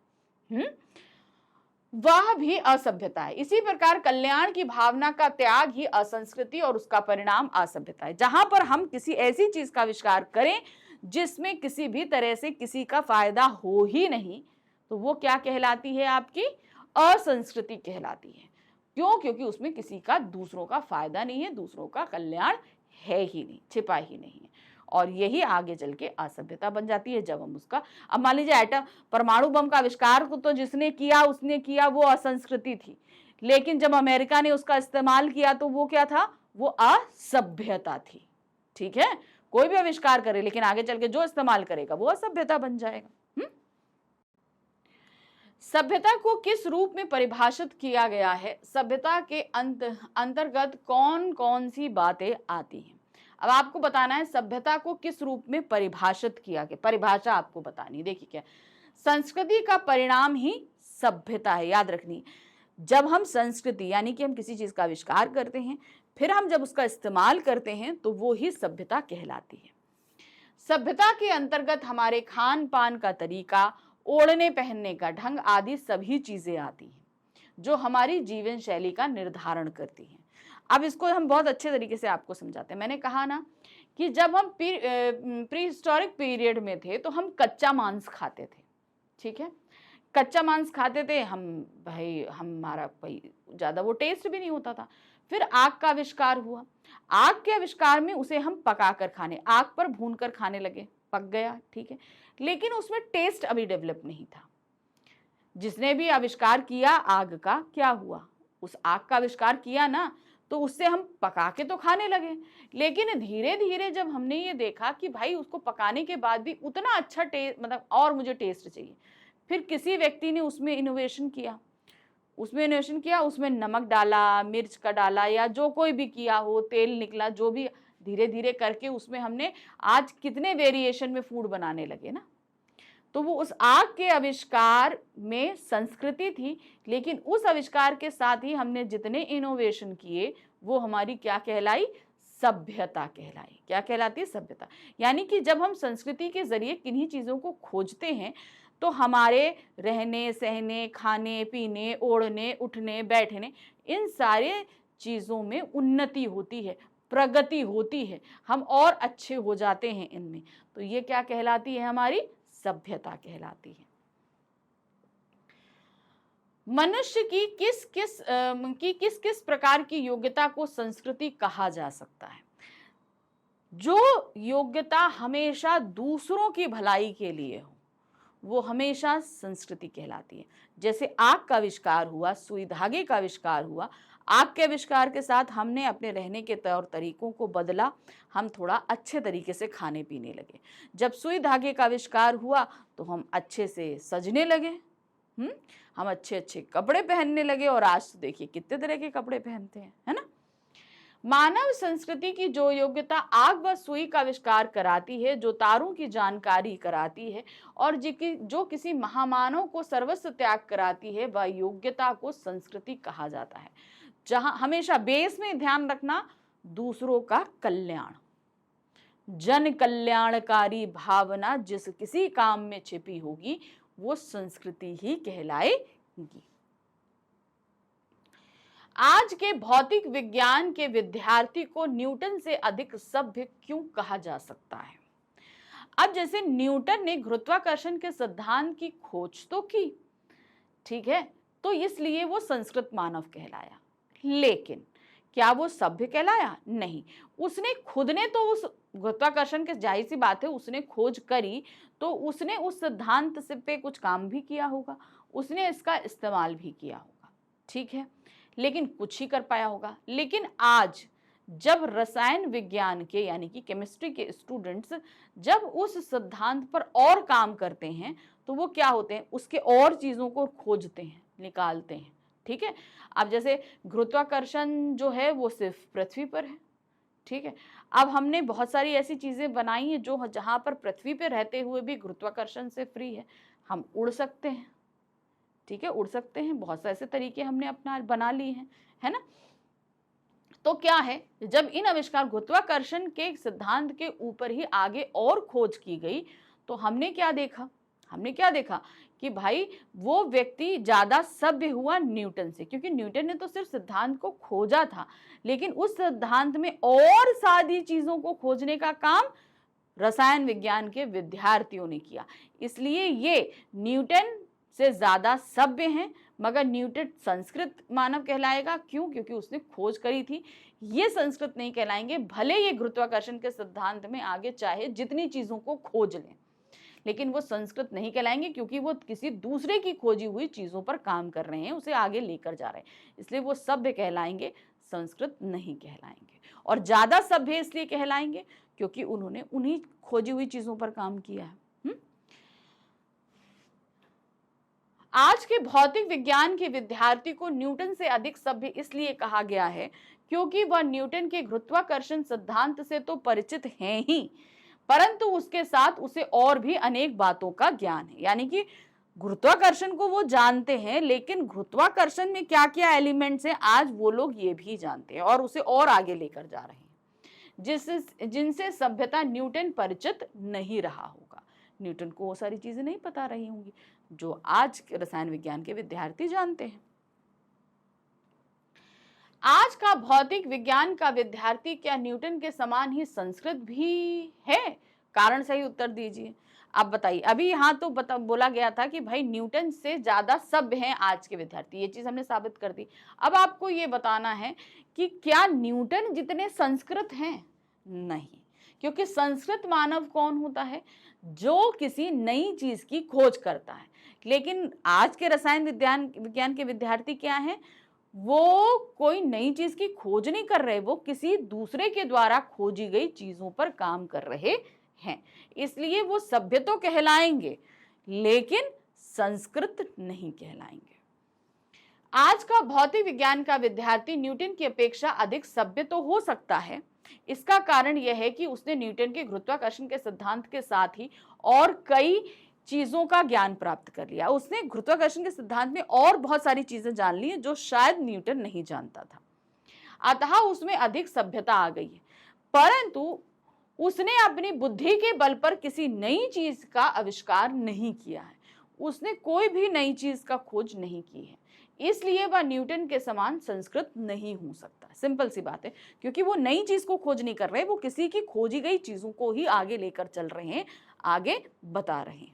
वह भी असभ्यता है। इसी प्रकार कल्याण की भावना का त्याग ही असंस्कृति और उसका परिणाम असभ्यता है। जहां पर हम किसी ऐसी चीज का आविष्कार करें जिसमें किसी भी तरह से किसी का फायदा हो ही नहीं, तो वो क्या कहलाती है? आपकी असंस्कृति कहलाती है। क्यों? क्योंकि उसमें किसी का, दूसरों का फायदा नहीं है, दूसरों का कल्याण है ही नहीं, छिपा ही नहीं है, और यही आगे चल के असभ्यता बन जाती है। जब हम उसका, अब मान लीजिए एटम, परमाणु बम का आविष्कार तो जिसने किया उसने किया, वो असंस्कृति थी, लेकिन जब अमेरिका ने उसका इस्तेमाल किया तो वो क्या था? वो असभ्यता थी। ठीक है, कोई भी आविष्कार करे लेकिन आगे चल के जो इस्तेमाल करेगा वो असभ्यता बन जाएगा। सभ्यता को किस रूप में परिभाषित किया गया है? सभ्यता के अंतर्गत कौन कौन सी बातें आती हैं? अब आपको बताना है सभ्यता को किस रूप में परिभाषित किया गया, परिभाषा आपको बतानी। देखिए क्या, संस्कृति का परिणाम ही सभ्यता है, याद रखनी। जब हम संस्कृति यानी कि हम किसी चीज का आविष्कार करते हैं, फिर हम जब उसका इस्तेमाल करते हैं तो वो ही सभ्यता कहलाती है। सभ्यता के अंतर्गत हमारे खान पान का तरीका, ओढ़ने पहनने का ढंग आदि सभी चीजें आती हैं जो हमारी जीवन शैली का निर्धारण करती हैं। अब इसको हम बहुत अच्छे तरीके से आपको समझाते हैं। मैंने कहा ना कि जब हम प्री हिस्टोरिक पीरियड में थे तो हम कच्चा मांस खाते थे। ठीक है, कच्चा मांस खाते थे हम, भाई हमारा भाई ज्यादा वो टेस्ट भी नहीं होता था। फिर आग का आविष्कार हुआ, आग के आविष्कार में उसे हम पकाकर खाने, आग पर भूनकर खाने लगे, पक गया, ठीक है, लेकिन उसमें टेस्ट अभी डेवलप नहीं था। जिसने भी आविष्कार किया आग का, क्या हुआ? उस आग का आविष्कार किया ना, तो उससे हम पका के तो खाने लगे, लेकिन धीरे धीरे जब हमने ये देखा कि भाई उसको पकाने के बाद भी उतना अच्छा टेस्ट, मतलब और मुझे टेस्ट चाहिए, फिर किसी व्यक्ति ने उसमें इनोवेशन किया, उसमें नमक डाला, मिर्च का डाला, या जो कोई भी किया हो, तेल निकला, जो भी, धीरे धीरे करके उसमें हमने आज कितने वेरिएशन में फूड बनाने लगे ना। तो वो उस आग के आविष्कार में संस्कृति थी, लेकिन उस आविष्कार के साथ ही हमने जितने इनोवेशन किए वो हमारी क्या कहलाई? सभ्यता कहलाई। क्या कहलाती है? सभ्यता। यानी कि जब हम संस्कृति के जरिए किन्हीं चीजों को खोजते हैं तो हमारे रहने सहने, खाने पीने, ओढ़ने उठने बैठने, इन सारे चीजों में उन्नति होती है, प्रगति होती है, हम और अच्छे हो जाते हैं इनमें। तो ये क्या कहलाती है? हमारी सभ्यता कहलाती है। मनुष्य की किस किस प्रकार की योग्यता को संस्कृति कहा जा सकता है? जो योग्यता हमेशा दूसरों की भलाई के लिए हो वो हमेशा संस्कृति कहलाती है। जैसे आग का आविष्कार हुआ, सुई धागे का आविष्कार हुआ, आग के आविष्कार के साथ हमने अपने रहने के तौर तरीकों को बदला, हम थोड़ा अच्छे तरीके से खाने पीने लगे। जब सुई धागे का आविष्कार हुआ तो हम अच्छे से सजने लगे, हम अच्छे अच्छे कपड़े पहनने लगे, और आज तो देखिए कितने तरह के कपड़े पहनते हैं, है ना। मानव संस्कृति की जो योग्यता आग व सुई का आविष्कार कराती है, जो तारों की जानकारी कराती है, और जो किसी महामानव को सर्वस्व त्याग कराती है, वह योग्यता को संस्कृति कहा जाता है। जहां हमेशा बेस में ध्यान रखना, दूसरों का कल्याण, जन कल्याणकारी भावना जिस किसी काम में छिपी होगी वो संस्कृति ही कहलाएगी। आज के भौतिक विज्ञान के विद्यार्थी को न्यूटन से अधिक सभ्य क्यों कहा जा सकता है? अब जैसे न्यूटन ने गुरुत्वाकर्षण के सिद्धांत की खोज तो की, ठीक है, तो इसलिए वो संस्कृत मानव कहलाया, लेकिन क्या वो सभ्य कहलाया? नहीं। उसने खुद ने तो उस गुरुत्वाकर्षण के, जाहिर सी बात है उसने खोज करी, तो उसने उस सिद्धांत से पे कुछ काम भी किया होगा, उसने इसका इस्तेमाल भी किया होगा, ठीक है, लेकिन कुछ ही कर पाया होगा। लेकिन आज जब रसायन विज्ञान के यानी कि केमिस्ट्री के स्टूडेंट्स जब उस सिद्धांत पर और काम करते हैं तो वो क्या होते हैं, उसके और चीजों को खोजते हैं, निकालते हैं, ठीक है। अब जैसे गुरुत्वाकर्षण जो है वो सिर्फ पृथ्वी पर है, ठीक है। अब हमने बहुत सारी ऐसी चीजें बनाई हैं जो जहां पर पृथ्वी पर रहते हुए भी गुरुत्वाकर्षण से फ्री है, हम उड़ सकते हैं, ठीक है, उड़ सकते हैं, बहुत से ऐसे तरीके हमने अपना बना लिए हैं, है ना। तो क्या है, जब इन आविष्कार गुरुत्वाकर्षण के सिद्धांत के ऊपर ही आगे और खोज की गई तो हमने क्या देखा कि भाई वो व्यक्ति ज्यादा सभ्य हुआ न्यूटन से, क्योंकि न्यूटन ने तो सिर्फ सिद्धांत को खोजा था, लेकिन उस सिद्धांत में और सारी चीजों को खोजने का काम रसायन विज्ञान के विद्यार्थियों ने किया। इसलिए ये न्यूटन से ज्यादा सभ्य हैं, मगर न्यूटन संस्कृत मानव कहलाएगा। क्यों? क्योंकि उसने खोज करी थी। ये संस्कृत नहीं कहलाएंगे, भले ये गुरुत्वाकर्षण के सिद्धांत में आगे चाहे जितनी चीजों को खोज लें, लेकिन वो संस्कृत नहीं कहलाएंगे, क्योंकि वो किसी दूसरे की खोजी हुई चीजों पर काम कर रहे हैं, उसे आगे लेकर जा रहे हैं। इसलिए वो सभ्य कहलाएंगे, संस्कृत नहीं कहलाएंगे। और ज्यादा सभ्य इसलिए कहलाएंगे क्योंकि उन्होंने उन्हीं खोजी हुई चीजों पर काम किया है। आज के भौतिक विज्ञान के विद्यार्थी को न्यूटन से अधिक सभ्य इसलिए कहा गया है क्योंकि वह न्यूटन के गुरुत्वाकर्षण सिद्धांत से तो परिचित हैं ही, परंतु उसके साथ उसे और भी अनेक बातों का ज्ञान है। यानी कि गुरुत्वाकर्षण को वो जानते हैं, लेकिन गुरुत्वाकर्षण में क्या क्या एलिमेंट्स हैं आज वो लोग ये भी जानते हैं और उसे और आगे लेकर जा रहे हैं, जिनसे सभ्यता न्यूटन परिचित नहीं रहा होगा। न्यूटन को वो सारी चीजें नहीं पता रही होंगी जो आज के रसायन विज्ञान के विद्यार्थी जानते हैं। आज का भौतिक विज्ञान का विद्यार्थी क्या न्यूटन के समान ही संस्कृत भी है? कारण सही उत्तर दीजिए। आप बताइए। अभी यहाँ तो बोला गया था कि भाई न्यूटन से ज्यादा सभ्य हैं आज के विद्यार्थी, ये चीज हमने साबित कर दी। अब आपको ये बताना है कि क्या न्यूटन जितने संस्कृत हैं? नहीं, क्योंकि संस्कृत मानव कौन होता है? जो किसी नई चीज की खोज करता है। लेकिन आज के रसायन विज्ञान के विद्यार्थी क्या हैं? वो कोई नई चीज की खोज नहीं कर रहे, वो किसी दूसरे के द्वारा खोजी गई चीजों पर काम कर रहे हैं। इसलिए वो सभ्य तो कहलाएंगे, लेकिन संस्कृत नहीं कहलाएंगे। आज का भौतिक विज्ञान का विद्यार्थी न्यूटन की अपेक्षा अधिक सभ्य तो हो सकता है। इसका कारण यह है कि उसने न्यूटन के गुरुत्वाकर्षण के सिद्धांत के साथ ही और कई चीजों का ज्ञान प्राप्त कर लिया। उसने गुरुत्वाकर्षण के सिद्धांत में और बहुत सारी चीजें जान ली जो शायद न्यूटन नहीं जानता था, अतः उसमें अधिक सभ्यता आ गई है। परंतु उसने अपनी बुद्धि के बल पर किसी नई चीज का आविष्कार नहीं किया है, उसने कोई भी नई चीज का खोज नहीं की है, इसलिए वह न्यूटन के समान संस्कृत नहीं हो सकता। सिंपल सी बात है, क्योंकि वो नई चीज को खोज नहीं कर रहे, वो किसी की खोजी गई चीजों को ही आगे लेकर चल रहे हैं, आगे बता रहे हैं।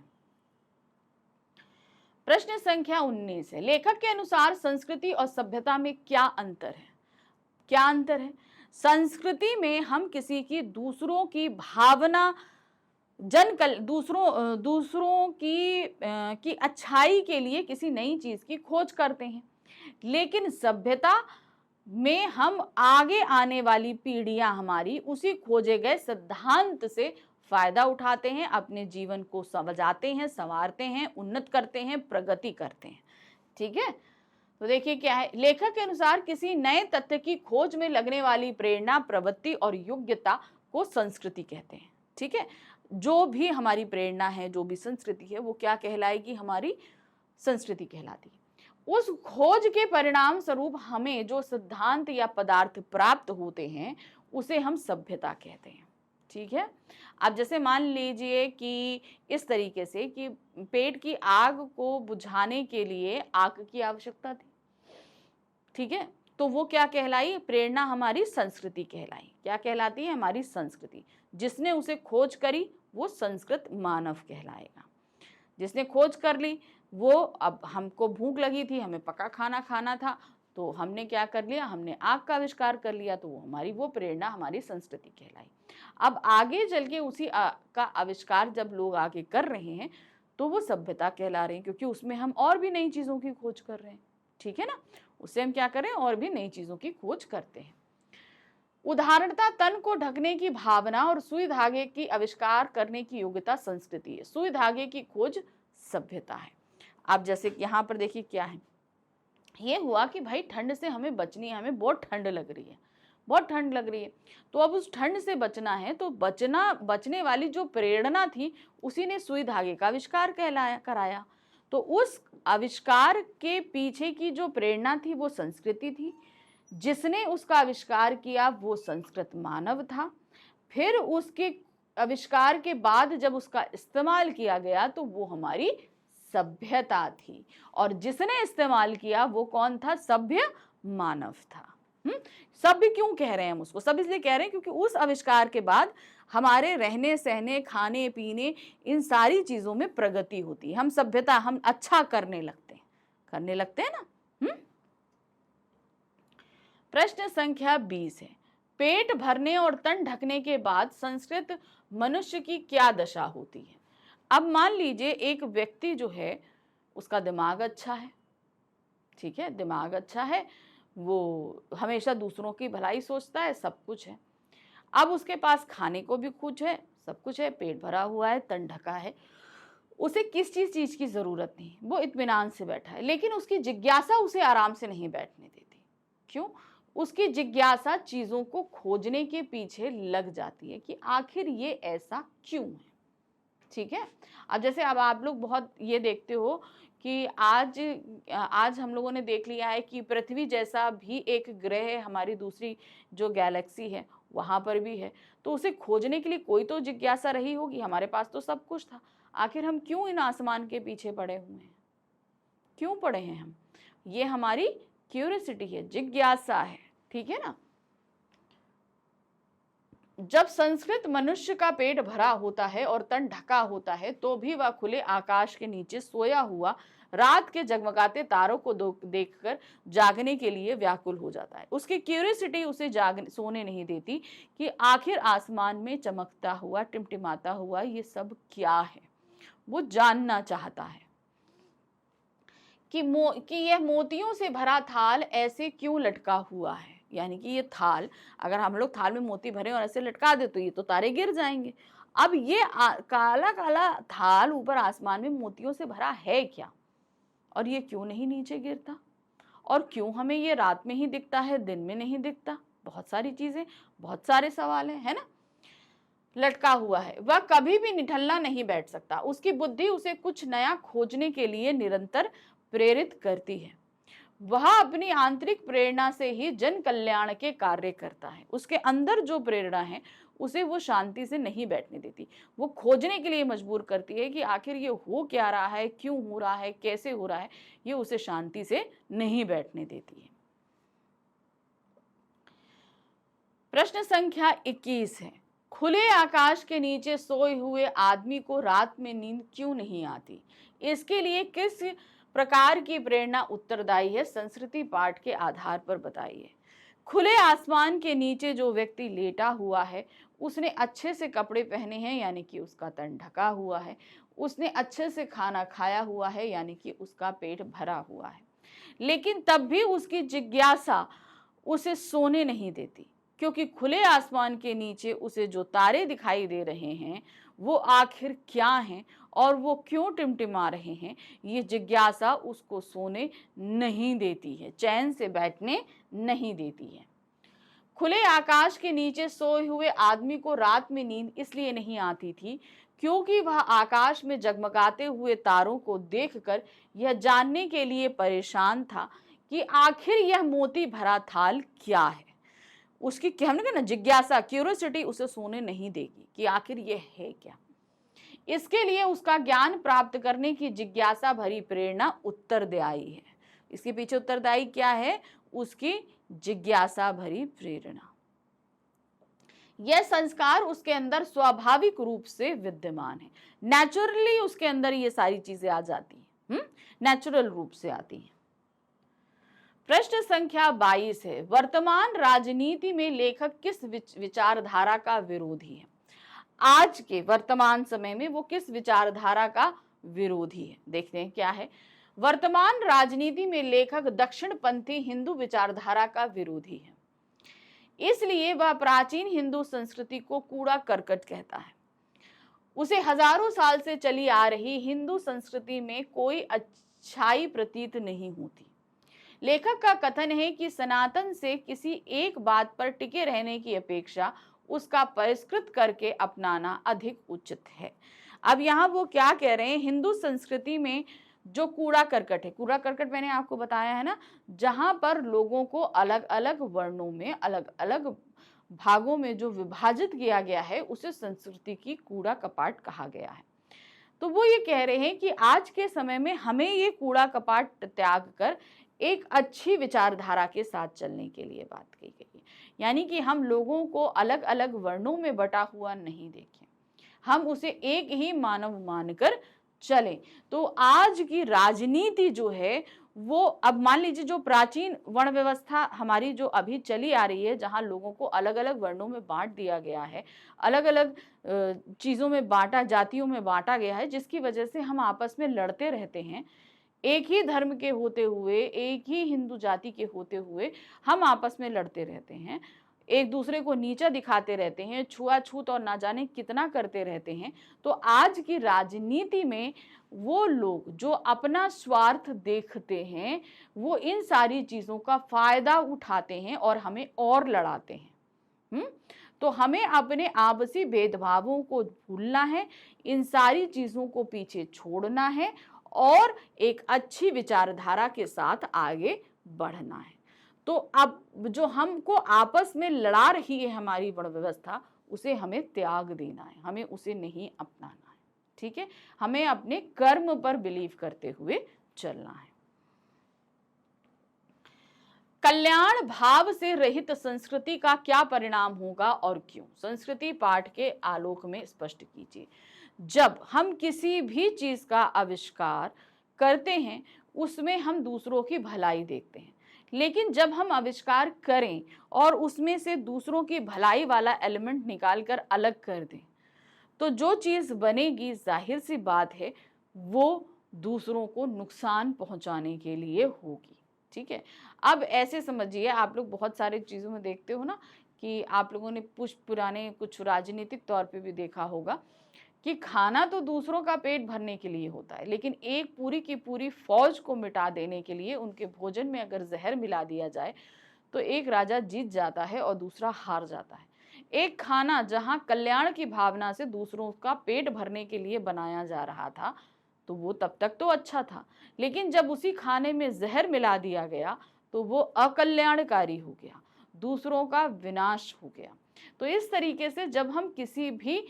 प्रश्न संख्या 19 है। लेखक के अनुसार संस्कृति और सभ्यता में क्या अंतर है? क्या अंतर है? संस्कृति में हम किसी की दूसरों की भावना दूसरों की अच्छाई के लिए किसी नई चीज की खोज करते हैं, लेकिन सभ्यता में हम आगे आने वाली पीढ़ियां हमारी उसी खोजे गए सिद्धांत से फायदा उठाते हैं, अपने जीवन को सजाते हैं, संवारते हैं, उन्नत करते हैं, प्रगति करते हैं। ठीक है, तो देखिए क्या है। लेखक के अनुसार किसी नए तथ्य की खोज में लगने वाली प्रेरणा, प्रवृत्ति और योग्यता को संस्कृति कहते हैं। ठीक है, जो भी हमारी प्रेरणा है, जो भी संस्कृति है, वो क्या कहलाएगी? हमारी संस्कृति कहलाती है। उस खोज के परिणाम स्वरूप हमें जो सिद्धांत या पदार्थ प्राप्त होते हैं उसे हम सभ्यता कहते हैं। ठीक है, अब जैसे मान लीजिए कि इस तरीके से कि पेट की आग को बुझाने के लिए आग की आवश्यकता थी। ठीक है, तो वो क्या कहलाई? प्रेरणा हमारी संस्कृति कहलाई। क्या कहलाती है? हमारी संस्कृति। जिसने उसे खोज करी वो संस्कृत मानव कहलाएगा। जिसने खोज कर ली वो, अब हमको भूख लगी थी, हमें पका खाना खाना था, तो हमने क्या कर लिया? हमने आग का आविष्कार कर लिया, तो वो प्रेरणा हमारी संस्कृति कहलाई। अब आगे चल के उसी का आविष्कार जब लोग आगे कर रहे हैं तो वो सभ्यता कहला रहे हैं, क्योंकि उसमें हम और भी नई चीजों की खोज कर रहे हैं। ठीक है ना, उससे हम क्या करें? और भी नई चीजों की खोज करते हैं। उदाहरणतः तन को ढकने की भावना और सुई धागे की आविष्कार करने की योग्यता संस्कृति है, सुई धागे की खोज सभ्यता है। अब जैसे यहाँ पर देखिए क्या है, ये हुआ कि भाई ठंड से हमें बचनी है, हमें बहुत ठंड लग रही है, बहुत ठंड लग रही है, तो अब उस ठंड से बचना है, तो बचने वाली जो प्रेरणा थी उसी ने सुई धागे का आविष्कार कराया। तो उस आविष्कार के पीछे की जो प्रेरणा थी वो संस्कृति थी। जिसने उसका आविष्कार किया वो संस्कृत मानव था। फिर उसके आविष्कार के बाद जब उसका इस्तेमाल किया गया तो वो हमारी सभ्यता थी, और जिसने इस्तेमाल किया वो कौन था? सभ्य मानव था। सभ्य क्यों कह रहे हैं हम उसको? सब इसलिए कह रहे हैं क्योंकि उस आविष्कार के बाद हमारे रहने सहने, खाने पीने, इन सारी चीजों में प्रगति होती है। हम सभ्यता, हम अच्छा करने लगते हैं ना। प्रश्न संख्या 20 है, पेट भरने और तन ढकने के बाद संस्कृत मनुष्य की क्या दशा होती है? अब मान लीजिए एक व्यक्ति जो है उसका दिमाग अच्छा है, ठीक है, दिमाग अच्छा है, वो हमेशा दूसरों की भलाई सोचता है, सब कुछ है। अब उसके पास खाने को भी कुछ है, सब कुछ है, पेट भरा हुआ है, तन ढका है, उसे किस चीज की जरूरत नहीं, वो इत्मीनान से बैठा है। लेकिन उसकी जिज्ञासा उसे आराम से नहीं बैठने देती। क्यों? उसकी जिज्ञासा चीजों को खोजने के पीछे लग जाती है कि आखिर ये ऐसा क्यों है। ठीक है, अब जैसे अब आप लोग बहुत ये देखते हो कि आज हम लोगों ने देख लिया है कि पृथ्वी जैसा भी एक ग्रह हमारी दूसरी जो गैलेक्सी है वहां पर भी है, तो उसे खोजने के लिए कोई तो जिज्ञासा रही होगी। हमारे पास तो सब कुछ था, आखिर हम क्यों इन आसमान के पीछे पड़े हुए हैं? क्यों पड़े हैं हम? ये हमारी क्यूरियोसिटी है, जिज्ञासा है। ठीक है ना। जब संस्कृत मनुष्य का पेट भरा होता है और तन ढका होता है तो भी वह खुले आकाश के नीचे सोया हुआ रात के जगमगाते तारों को देखकर जागने के लिए व्याकुल हो जाता है। उसकी क्यूरियोसिटी उसे सोने नहीं देती कि आखिर आसमान में चमकता हुआ, टिमटिमाता हुआ ये सब क्या है। वो जानना चाहता है कि यह मोतियों से भरा थाल ऐसे क्यों लटका हुआ है। यानी कि ये थाल, अगर हम लोग थाल में मोती भरे और ऐसे लटका दे तो ये तो तारे गिर जाएंगे। अब ये काला काला थाल ऊपर आसमान में मोतियों से भरा है क्या, और ये क्यों नहीं नीचे गिरता, और क्यों हमें ये रात में ही दिखता है, दिन में नहीं दिखता? बहुत सारी चीजें, बहुत सारे सवाल है ना। लटका हुआ है, वह कभी भी निठल्ला नहीं बैठ सकता। उसकी बुद्धि उसे कुछ नया खोजने के लिए निरंतर प्रेरित करती है। वह अपनी आंतरिक प्रेरणा से ही जन कल्याण के कार्य करता है। उसके अंदर जो प्रेरणा है उसे वो शांति से नहीं बैठने देती, वो खोजने के लिए मजबूर करती है कि आखिर ये हो क्या रहा है, क्यों हो रहा है, कैसे हो रहा है। ये उसे शांति से नहीं बैठने देती है। प्रश्न संख्या 21 है, खुले आकाश के नीचे सोए हुए आदमी को रात में नींद क्यों नहीं आती? इसके लिए किस प्रकार की प्रेरणा उत्तरदायी है? संस्कृति पाठ के आधार पर बताइए। खुले आसमान के नीचे जो व्यक्ति लेटा हुआ है उसने अच्छे से कपड़े पहने हैं, यानी कि उसका तन ढका हुआ है। उसने अच्छे से खाना खाया हुआ है, यानी कि उसका पेट भरा हुआ है। लेकिन तब भी उसकी जिज्ञासा उसे सोने नहीं देती, क्योंकि खुले आसमान के नीचे उसे जो तारे दिखाई दे रहे हैं वो आखिर क्या हैं और वो क्यों टिमटिमा रहे हैं, ये जिज्ञासा उसको सोने नहीं देती है, चैन से बैठने नहीं देती है। खुले आकाश के नीचे सोए हुए आदमी को रात में नींद इसलिए नहीं आती थी क्योंकि वह आकाश में जगमगाते हुए तारों को देखकर यह जानने के लिए परेशान था कि आखिर यह मोती भरा थाल क्या है। उसकी हमने कहा ना, जिज्ञासा, क्यूरियोसिटी उसे सोने नहीं देगी कि आखिर यह है क्या। इसके लिए उसका ज्ञान प्राप्त करने की जिज्ञासा भरी प्रेरणा उत्तरदायी है। इसके पीछे उत्तरदायी क्या है? उसकी जिज्ञासा भरी प्रेरणा। यह संस्कार उसके अंदर स्वाभाविक रूप से विद्यमान है, नेचुरली उसके अंदर ये सारी चीजें आ जाती हैं, नेचुरल रूप से आती हैं। प्रश्न संख्या 22 है, वर्तमान राजनीति में लेखक किस विचारधारा का विरोधी है? आज के वर्तमान समय में वो किस विचारधारा का विरोधी है? देखते हैं क्या है। वर्तमान राजनीति में लेखक दक्षिणपंथी हिंदू विचारधारा का विरोधी है, इसलिए वह प्राचीन हिंदू संस्कृति को कूड़ा करकट कहता है। उसे हजारों साल से चली आ रही हिंदू संस्कृति में कोई अच्छाई प्रतीत नहीं होती। लेखक का कथन है कि सनातन से किसी एक बात पर टिके रहने की अपेक्षा उसका परिष्कृत करके अपनाना अधिक उचित है। अब यहाँ वो क्या कह रहे हैं, हिंदू संस्कृति में जो कूड़ा करकट है, कूड़ा करकट मैंने आपको बताया है ना, जहां पर लोगों को अलग अलग वर्णों में, अलग अलग भागों में जो विभाजित किया गया है उसे संस्कृति की कूड़ा कपाट कहा गया है। तो वो ये कह रहे हैं कि आज के समय में हमें ये कूड़ा कपाट त्याग कर एक अच्छी विचारधारा के साथ चलने के लिए बात की गई है। यानी कि हम लोगों को अलग अलग वर्णों में बटा हुआ नहीं देखें, हम उसे एक ही मानव मानकर चलें। तो आज की राजनीति जो है वो, अब मान लीजिए जो प्राचीन वर्ण व्यवस्था हमारी जो अभी चली आ रही है, जहां लोगों को अलग अलग वर्णों में बांट दिया गया है, अलग अलग चीजों में बांटा, जातियों में बांटा गया है, जिसकी वजह से हम आपस में लड़ते रहते हैं। एक ही धर्म के होते हुए, एक ही हिंदू जाति के होते हुए हम आपस में लड़ते रहते हैं, एक दूसरे को नीचा दिखाते रहते हैं, छुआछूत और ना जाने कितना करते रहते हैं। तो आज की राजनीति में वो लोग जो अपना स्वार्थ देखते हैं, वो इन सारी चीजों का फायदा उठाते हैं और हमें और लड़ाते हैं। तो हमें अपने आपसी भेदभावों को भूलना है, इन सारी चीजों को पीछे छोड़ना है और एक अच्छी विचारधारा के साथ आगे बढ़ना है। तो अब जो हमको आपस में लड़ा रही है हमारी वर्ण व्यवस्था, उसे हमें त्याग देना है, हमें उसे नहीं अपनाना है। ठीक है, हमें अपने कर्म पर बिलीव करते हुए चलना है। कल्याण भाव से रहित संस्कृति का क्या परिणाम होगा और क्यों? संस्कृति पाठ के आलोक में स्पष्ट कीजिए। जब हम किसी भी चीज का आविष्कार करते हैं, उसमें हम दूसरों की भलाई देखते हैं, लेकिन जब हम आविष्कार करें और उसमें से दूसरों की भलाई वाला एलिमेंट निकालकर अलग कर दें, तो जो चीज बनेगी, जाहिर सी बात है, वो दूसरों को नुकसान पहुंचाने के लिए होगी। ठीक है, अब ऐसे समझिए, आप लोग बहुत सारे चीजों में देखते हो ना कि आप लोगों ने पुराने कुछ राजनीतिक तौर पे भी देखा होगा कि खाना तो दूसरों का पेट भरने के लिए होता है, लेकिन एक पूरी की पूरी फौज को मिटा देने के लिए उनके भोजन में अगर जहर मिला दिया जाए तो एक राजा जीत जाता है और दूसरा हार जाता है। एक खाना जहां कल्याण की भावना से दूसरों का पेट भरने के लिए बनाया जा रहा था, तो वो तब तक तो अच्छा था, लेकिन जब उसी खाने में जहर मिला दिया गया तो वो अकल्याणकारी हो गया, दूसरों का विनाश हो गया। तो इस तरीके से जब हम किसी भी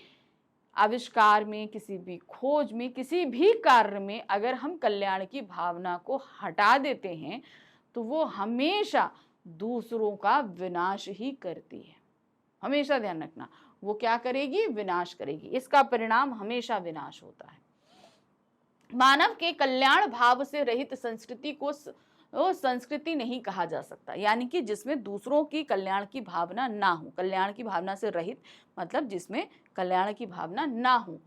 आविष्कार में, किसी भी खोज में, किसी भी कार्य में अगर हम कल्याण की भावना को हटा देते हैं, तो वो हमेशा दूसरों का विनाश ही करती है। हमेशा ध्यान रखना, वो क्या करेगी? विनाश करेगी। इसका परिणाम हमेशा विनाश होता है। मानव के कल्याण भाव से रहित संस्कृति को संस्कृति नहीं कहा जा सकता, यानी कि जिसमें दूसरों की कल्याण की भावना ना हो। कल्याण की भावना से रहित मतलब जिसमें कल्याण की भावना ना हो,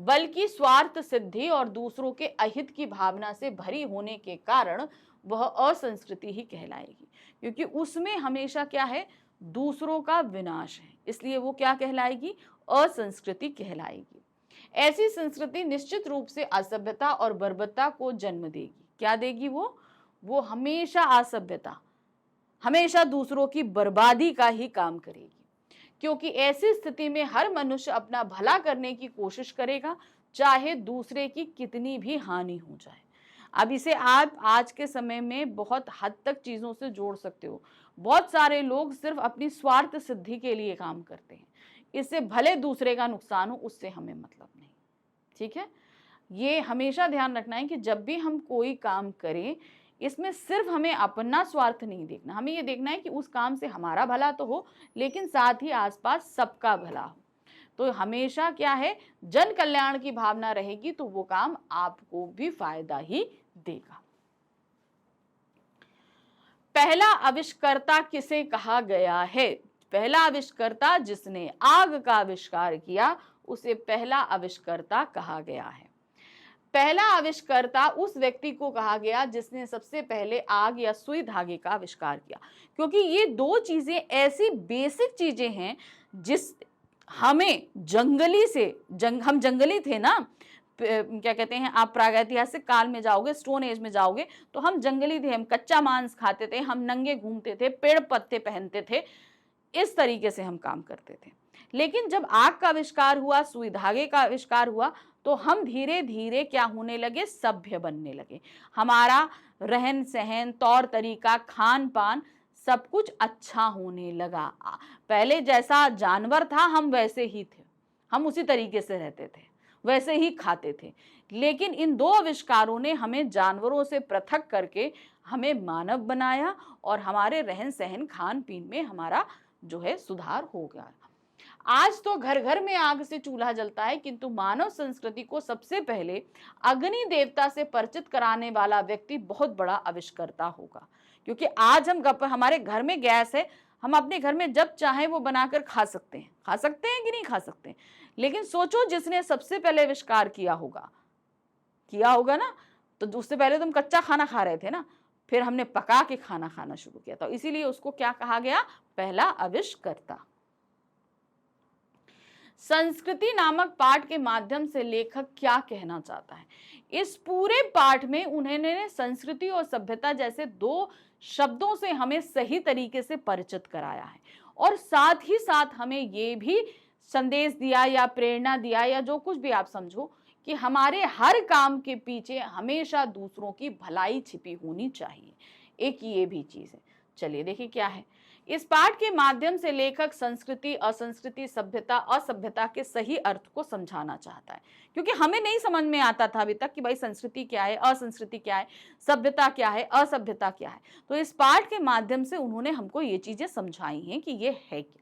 बल्कि स्वार्थ सिद्धि और दूसरों के अहित की भावना से भरी होने के कारण वह असंस्कृति ही कहलाएगी, क्योंकि उसमें हमेशा क्या है? दूसरों का विनाश है, इसलिए वो क्या कहलाएगी? असंस्कृति कहलाएगी। ऐसी संस्कृति निश्चित रूप से असभ्यता और बर्बरता को जन्म देगी। क्या देगी? वो हमेशा असभ्यता, हमेशा दूसरों की बर्बादी का ही काम करेगी, क्योंकि ऐसी स्थिति में हर मनुष्य अपना भला करने की कोशिश करेगा, चाहे दूसरे की कितनी भी हानि हो जाए। अब इसे आप आज के समय में बहुत हद तक चीजों से जोड़ सकते हो। बहुत सारे लोग सिर्फ अपनी स्वार्थ सिद्धि के लिए काम करते हैं, इससे भले दूसरे का नुकसान हो, उससे हमें मतलब नहीं। ठीक है, ये हमेशा ध्यान रखना है कि जब भी हम कोई काम करें, इसमें सिर्फ हमें अपना स्वार्थ नहीं देखना, हमें ये देखना है कि उस काम से हमारा भला तो हो, लेकिन साथ ही आसपास सबका भला हो। तो हमेशा क्या है? जन कल्याण की भावना रहेगी तो वो काम आपको भी फायदा ही देगा। पहला आविष्कर्ता किसे कहा गया है? पहला आविष्कर्ता जिसने आग का आविष्कार किया, उसे पहला आविष्कर्ता कहा गया है। पहला आविष्कर्ता उस व्यक्ति को कहा गया जिसने सबसे पहले आग या सुई धागे का आविष्कार किया, क्योंकि ये दो चीजें ऐसी बेसिक चीजें हैं जिस हमें जंगली से हम जंगली थे ना, क्या कहते हैं, आप प्रागैतिहासिक काल में जाओगे, स्टोन एज में जाओगे तो हम जंगली थे, हम कच्चा मांस खाते थे, हम नंगे घूमते थे, पेड़ पत्ते पहनते थे, इस तरीके से हम काम करते थे। लेकिन जब आग का आविष्कार हुआ, सुई धागे का आविष्कार हुआ, तो हम धीरे धीरे क्या होने लगे? सभ्य बनने लगे। हमारा रहन सहन, तौर तरीका, खान पान सब कुछ अच्छा होने लगा। पहले जैसा जानवर था हम वैसे ही थे, हम उसी तरीके से रहते थे। वैसे ही खाते थे। लेकिन इन दो आविष्कारों ने हमें जानवरों से पृथक करके हमें मानव बनाया और हमारे रहन सहन खान पीन में हमारा जो है सुधार हो गया। आज तो घर घर में आग से चूल्हा जलता है, किंतु मानव संस्कृति को सबसे पहले अग्नि देवता से परिचित कराने वाला व्यक्ति बहुत बड़ा आविष्कर्ता होगा। क्योंकि आज हमारे घर में गैस है, हम अपने घर में जब चाहें वो बनाकर खा सकते हैं कि नहीं खा सकते। लेकिन सोचो जिसने सबसे पहले आविष्कार किया होगा ना, तो उससे पहले तुम कच्चा खाना खा रहे थे ना, फिर हमने पका के खाना खाना शुरू किया था, इसीलिए उसको क्या कहा गया, पहला आविष्कर्ता। संस्कृति नामक पाठ के माध्यम से लेखक क्या कहना चाहता है? इस पूरे पाठ में उन्होंने संस्कृति और सभ्यता जैसे दो शब्दों से हमें सही तरीके से परिचित कराया है, और साथ ही साथ हमें ये भी संदेश दिया या प्रेरणा दिया या जो कुछ भी आप समझो कि हमारे हर काम के पीछे हमेशा दूसरों की भलाई छिपी होनी चाहिए। एक ये भी चीज है। चलिए देखिए क्या है। इस पाठ के माध्यम से लेखक संस्कृति, असंस्कृति, सभ्यता, असभ्यता के सही अर्थ को समझाना चाहता है, क्योंकि हमें नहीं समझ में आता था अभी तक कि भाई संस्कृति क्या है, असंस्कृति क्या है, सभ्यता क्या है, असभ्यता क्या है। तो इस पाठ के माध्यम से उन्होंने हमको ये चीजें समझाई हैं कि ये है क्या।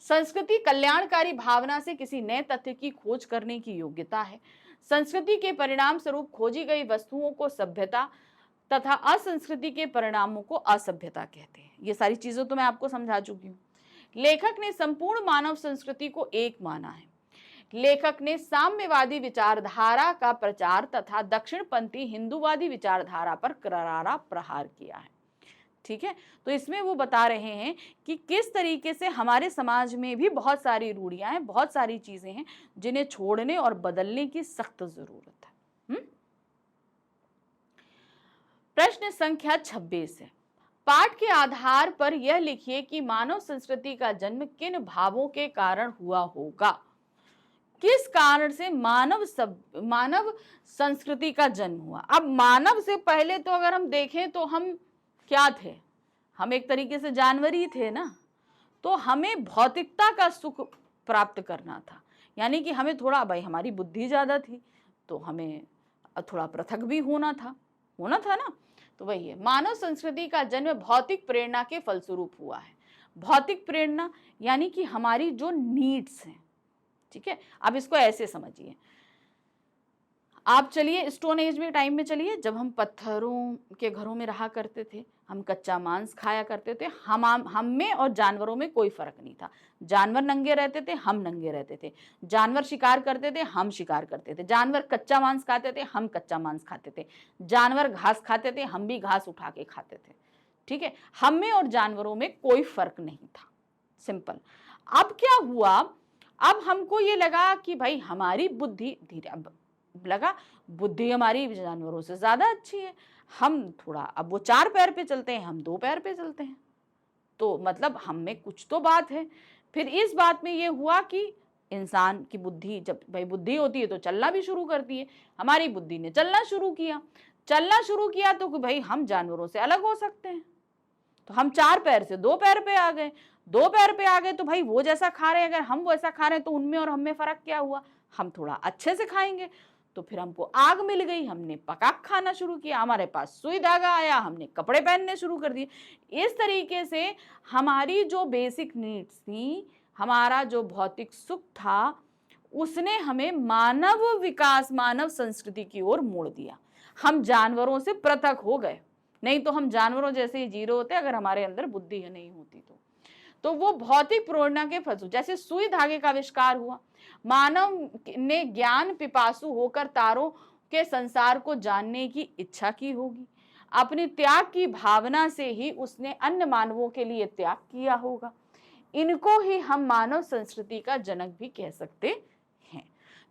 संस्कृति कल्याणकारी भावना से किसी नए तथ्य की खोज करने की योग्यता है। संस्कृति के परिणाम स्वरूप खोजी गई वस्तुओं को सभ्यता तथा असंस्कृति के परिणामों को असभ्यता कहते हैं। ये सारी चीजें तो मैं आपको समझा चुकी हूँ। लेखक ने संपूर्ण मानव संस्कृति को एक माना है। लेखक ने साम्यवादी विचारधारा का प्रचार तथा दक्षिणपंथी हिंदूवादी विचारधारा पर करारा प्रहार किया है। ठीक है, तो इसमें वो बता रहे हैं कि किस तरीके से हमारे समाज में भी बहुत सारी रूढ़ियां हैं, बहुत सारी चीजें हैं जिन्हें छोड़ने और बदलने की सख्त जरूरत है। प्रश्न संख्या 26 है। पाठ के आधार पर यह लिखिए कि मानव संस्कृति का जन्म किन भावों के कारण हुआ होगा। किस कारण से मानव संस्कृति का जन्म हुआ। अब मानव से पहले तो अगर हम देखें तो हम क्या थे, हम एक तरीके से जानवर ही थे ना। तो हमें भौतिकता का सुख प्राप्त करना था, यानी कि हमें थोड़ा, भाई हमारी बुद्धि ज्यादा थी तो हमें थोड़ा पृथक भी होना था ना। तो वही है, मानव संस्कृति का जन्म भौतिक प्रेरणा के फलस्वरूप हुआ है। भौतिक प्रेरणा यानी कि हमारी जो नीड्स हैं। ठीक है, अब इसको ऐसे समझिए, आप चलिए स्टोन एज में टाइम में चलिए, जब हम पत्थरों के घरों में रहा करते थे, हम कच्चा मांस खाया करते थे, हम में और जानवरों में कोई फर्क नहीं था। जानवर नंगे रहते थे, हम नंगे रहते थे। जानवर शिकार करते थे, हम शिकार करते थे। जानवर कच्चा मांस खाते थे, हम कच्चा मांस खाते थे। जानवर घास खाते थे, हम भी घास उठा के खाते थे। ठीक है, हम में और जानवरों में कोई फर्क नहीं था। सिंपल। अब क्या हुआ, अब हमको ये लगा कि भाई हमारी बुद्धि लगा बुद्धि हमारी जानवरों से ज्यादा अच्छी है। हम थोड़ा, अब वो 4 पैर पे चलते हैं, हम 2 पैर पे चलते हैं, तो मतलब हम में कुछ तो बात है। फिर इस बात में ये हुआ कि इंसान की बुद्धि, जब भाई बुद्धि होती है तो चलना भी शुरू करती है। हमारी बुद्धि ने चलना शुरू किया तो कि भाई हम जानवरों से अलग हो सकते हैं। तो हम 4 पैर से 2 पैर पे आ गए। 2 पैर पे आ गए तो भाई वो जैसा खा रहे हैं, अगर हम वैसा खा रहे हैं तो उनमें और हम में फर्क क्या हुआ, हम थोड़ा अच्छे से खाएंगे। तो फिर हमको आग मिल गई, हमने पका खाना शुरू किया, हमारे पास सुई धागा आया, हमने कपड़े पहनने शुरू कर दिए। इस तरीके से हमारी जो बेसिक नीड्स थी, हमारा जो भौतिक सुख था, उसने हमें मानव विकास, मानव संस्कृति की ओर मोड़ दिया। हम जानवरों से पृथक हो गए, नहीं तो हम जानवरों जैसे ही जी रहे होते अगर हमारे अंदर बुद्धि नहीं होती तो वो भौतिक प्रेरणा के फलस्वरूप, जैसे सुई धागे का आविष्कार हुआ, मानव ने ज्ञान पिपासु होकर तारों के संसार को जानने की इच्छा की होगी। अपनी त्याग की भावना से ही उसने अन्य मानवों के लिए त्याग किया होगा। इनको ही हम मानव संस्कृति का जनक भी कह सकते हैं।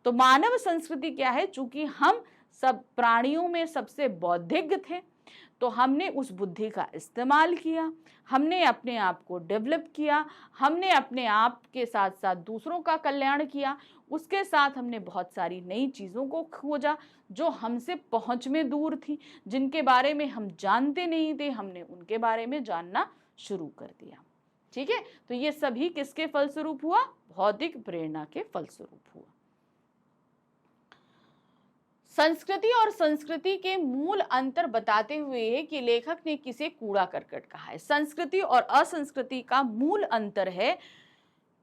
तो मानव संस्कृति क्या है, चूंकि हम सब प्राणियों में सबसे बौद्धिक थे, तो हमने उस बुद्धि का इस्तेमाल किया, हमने अपने आप को डेवलप किया, हमने अपने आप के साथ साथ दूसरों का कल्याण किया। उसके साथ हमने बहुत सारी नई चीज़ों को खोजा जो हमसे पहुंच में दूर थी, जिनके बारे में हम जानते नहीं थे, हमने उनके बारे में जानना शुरू कर दिया। ठीक है, तो ये सभी किसके फलस्वरूप हुआ, भौतिक प्रेरणा के फलस्वरूप हुआ। संस्कृति और संस्कृति के मूल अंतर बताते हुए कि लेखक ने किसे कूड़ा करकट कहा है। संस्कृति और असंस्कृति का मूल अंतर है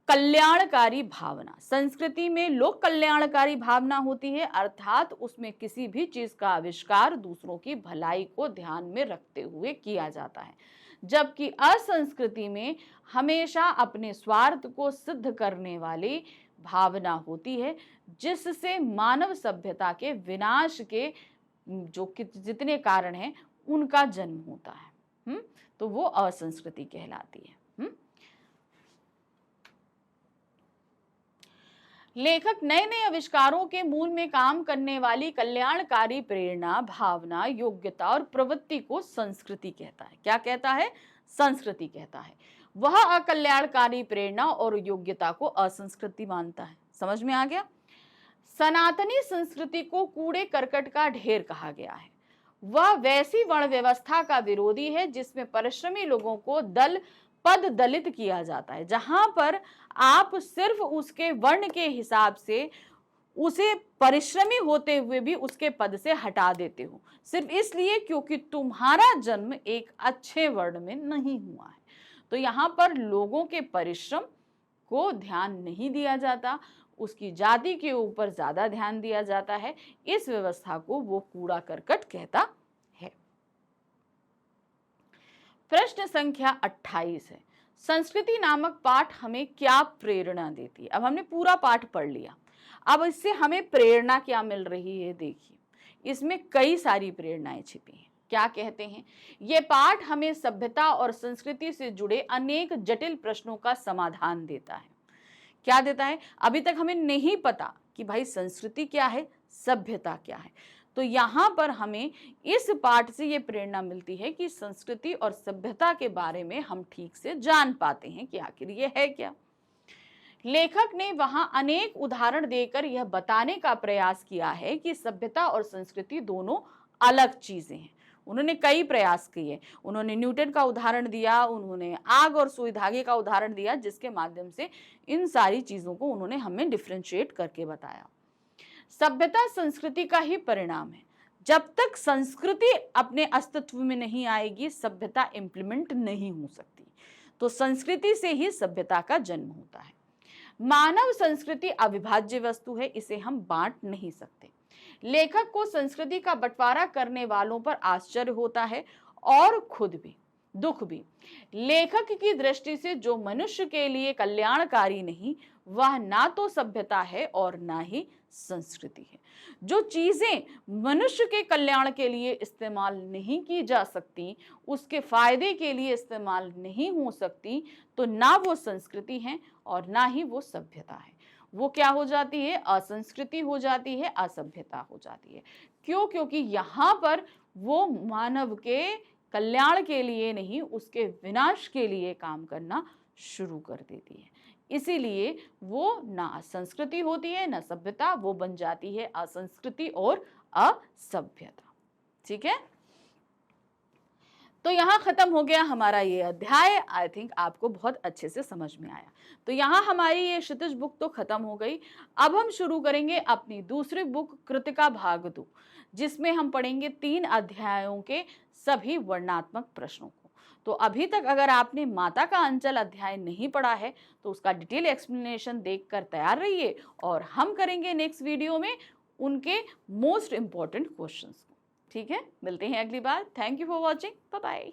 कल्याणकारी भावना। संस्कृति में लोक कल्याणकारी भावना होती है, अर्थात उसमें किसी भी चीज का आविष्कार दूसरों की भलाई को ध्यान में रखते हुए किया जाता है, जबकि असंस्कृति में हमेशा अपने स्वार्थ को सिद्ध करने वाली भावना होती है, जिससे मानव सभ्यता के विनाश के जितने कारण हैं उनका जन्म होता है। तो वो असंस्कृति कहलाती है। लेखक नए नए आविष्कारों के मूल में काम करने वाली कल्याणकारी प्रेरणा, भावना, योग्यता और प्रवृत्ति को संस्कृति कहता है। क्या कहता है? संस्कृति कहता है। वह अकल्याणकारी प्रेरणा और योग्यता को असंस्कृति मानता है। समझ में आ गया? सनातनी संस्कृति को कूड़े करकट का ढेर कहा गया है। वह वैसी वर्ण व्यवस्था का विरोधी है जिसमें परिश्रमी लोगों को दल पद दलित किया जाता है, जहां पर आप सिर्फ उसके वर्ण के हिसाब से उसे परिश्रमी होते हुए भी उसके पद से हटा देते हो, सिर्फ इसलिए क्योंकि तुम्हारा जन्म एक अच्छे वर्ण में नहीं हुआ है। तो यहाँ पर लोगों के परिश्रम को ध्यान नहीं दिया जाता, उसकी जाति के ऊपर ज्यादा ध्यान दिया जाता है। इस व्यवस्था को वो कूड़ा करकट कहता है। प्रश्न संख्या 28 है, संस्कृति नामक पाठ हमें क्या प्रेरणा देती है? अब हमने पूरा पाठ पढ़ लिया, अब इससे हमें प्रेरणा क्या मिल रही है? देखिए, इसमें कई सारी प्रेरणाएं छिपी हैं। क्या कहते हैं? ये पाठ हमें सभ्यता और संस्कृति से जुड़े अनेक जटिल प्रश्नों का समाधान देता है। क्या देता है? अभी तक हमें नहीं पता कि भाई संस्कृति क्या है, सभ्यता क्या है। तो यहाँ पर हमें इस पाठ से ये प्रेरणा मिलती है कि संस्कृति और सभ्यता के बारे में हम ठीक से जान पाते हैं कि आखिर ये है क्या। लेखक ने वहां अनेक उदाहरण देकर यह बताने का प्रयास किया है कि सभ्यता और संस्कृति दोनों अलग चीजें हैं। उन्होंने कई प्रयास किए। उन्होंने न्यूटन का उदाहरण दिया, उन्होंने आग और सुई धागे का उदाहरण दिया, जिसके माध्यम से इन सारी चीजों को उन्होंने हमें डिफरेंशिएट करके बताया। सभ्यता संस्कृति का ही परिणाम है। जब तक संस्कृति अपने अस्तित्व में नहीं आएगी, सभ्यता इंप्लीमेंट नहीं हो सकती। तो संस्कृति से ही सभ्यता का जन्म होता है। मानव संस्कृति अविभाज्य वस्तु है, इसे हम बांट नहीं सकते। लेखक को संस्कृति का बंटवारा करने वालों पर आश्चर्य होता है और खुद भी दुख भी। लेखक की दृष्टि से जो मनुष्य के लिए कल्याणकारी नहीं, वह ना तो सभ्यता है और ना ही संस्कृति है। जो चीजें मनुष्य के कल्याण के लिए इस्तेमाल नहीं की जा सकती, उसके फायदे के लिए इस्तेमाल नहीं हो सकती, तो ना वो संस्कृति है और ना ही वो सभ्यता है। वो क्या हो जाती है? असंस्कृति हो जाती है, असभ्यता हो जाती है। क्यों? क्योंकि यहाँ पर वो मानव के कल्याण के लिए नहीं, उसके विनाश के लिए काम करना शुरू कर देती है। इसीलिए वो ना संस्कृति होती है ना सभ्यता, वो बन जाती है असंस्कृति और असभ्यता। ठीक है, तो यहाँ खत्म हो गया हमारा ये अध्याय। आई थिंक आपको बहुत अच्छे से समझ में आया। तो यहाँ हमारी ये क्षितिज बुक तो खत्म हो गई। अब हम शुरू करेंगे अपनी दूसरी बुक कृतिका भाग 2, जिसमें हम पढ़ेंगे 3 अध्यायों के सभी वर्णनात्मक प्रश्नों को। तो अभी तक अगर आपने माता का अंचल अध्याय नहीं पढ़ा है तो उसका डिटेल एक्सप्लेनेशन देखकर तैयार रहिए, और हम करेंगे नेक्स्ट वीडियो में उनके मोस्ट इंपॉर्टेंट क्वेश्चंस को। ठीक है, मिलते हैं अगली बार। Thank you for watching, bye bye.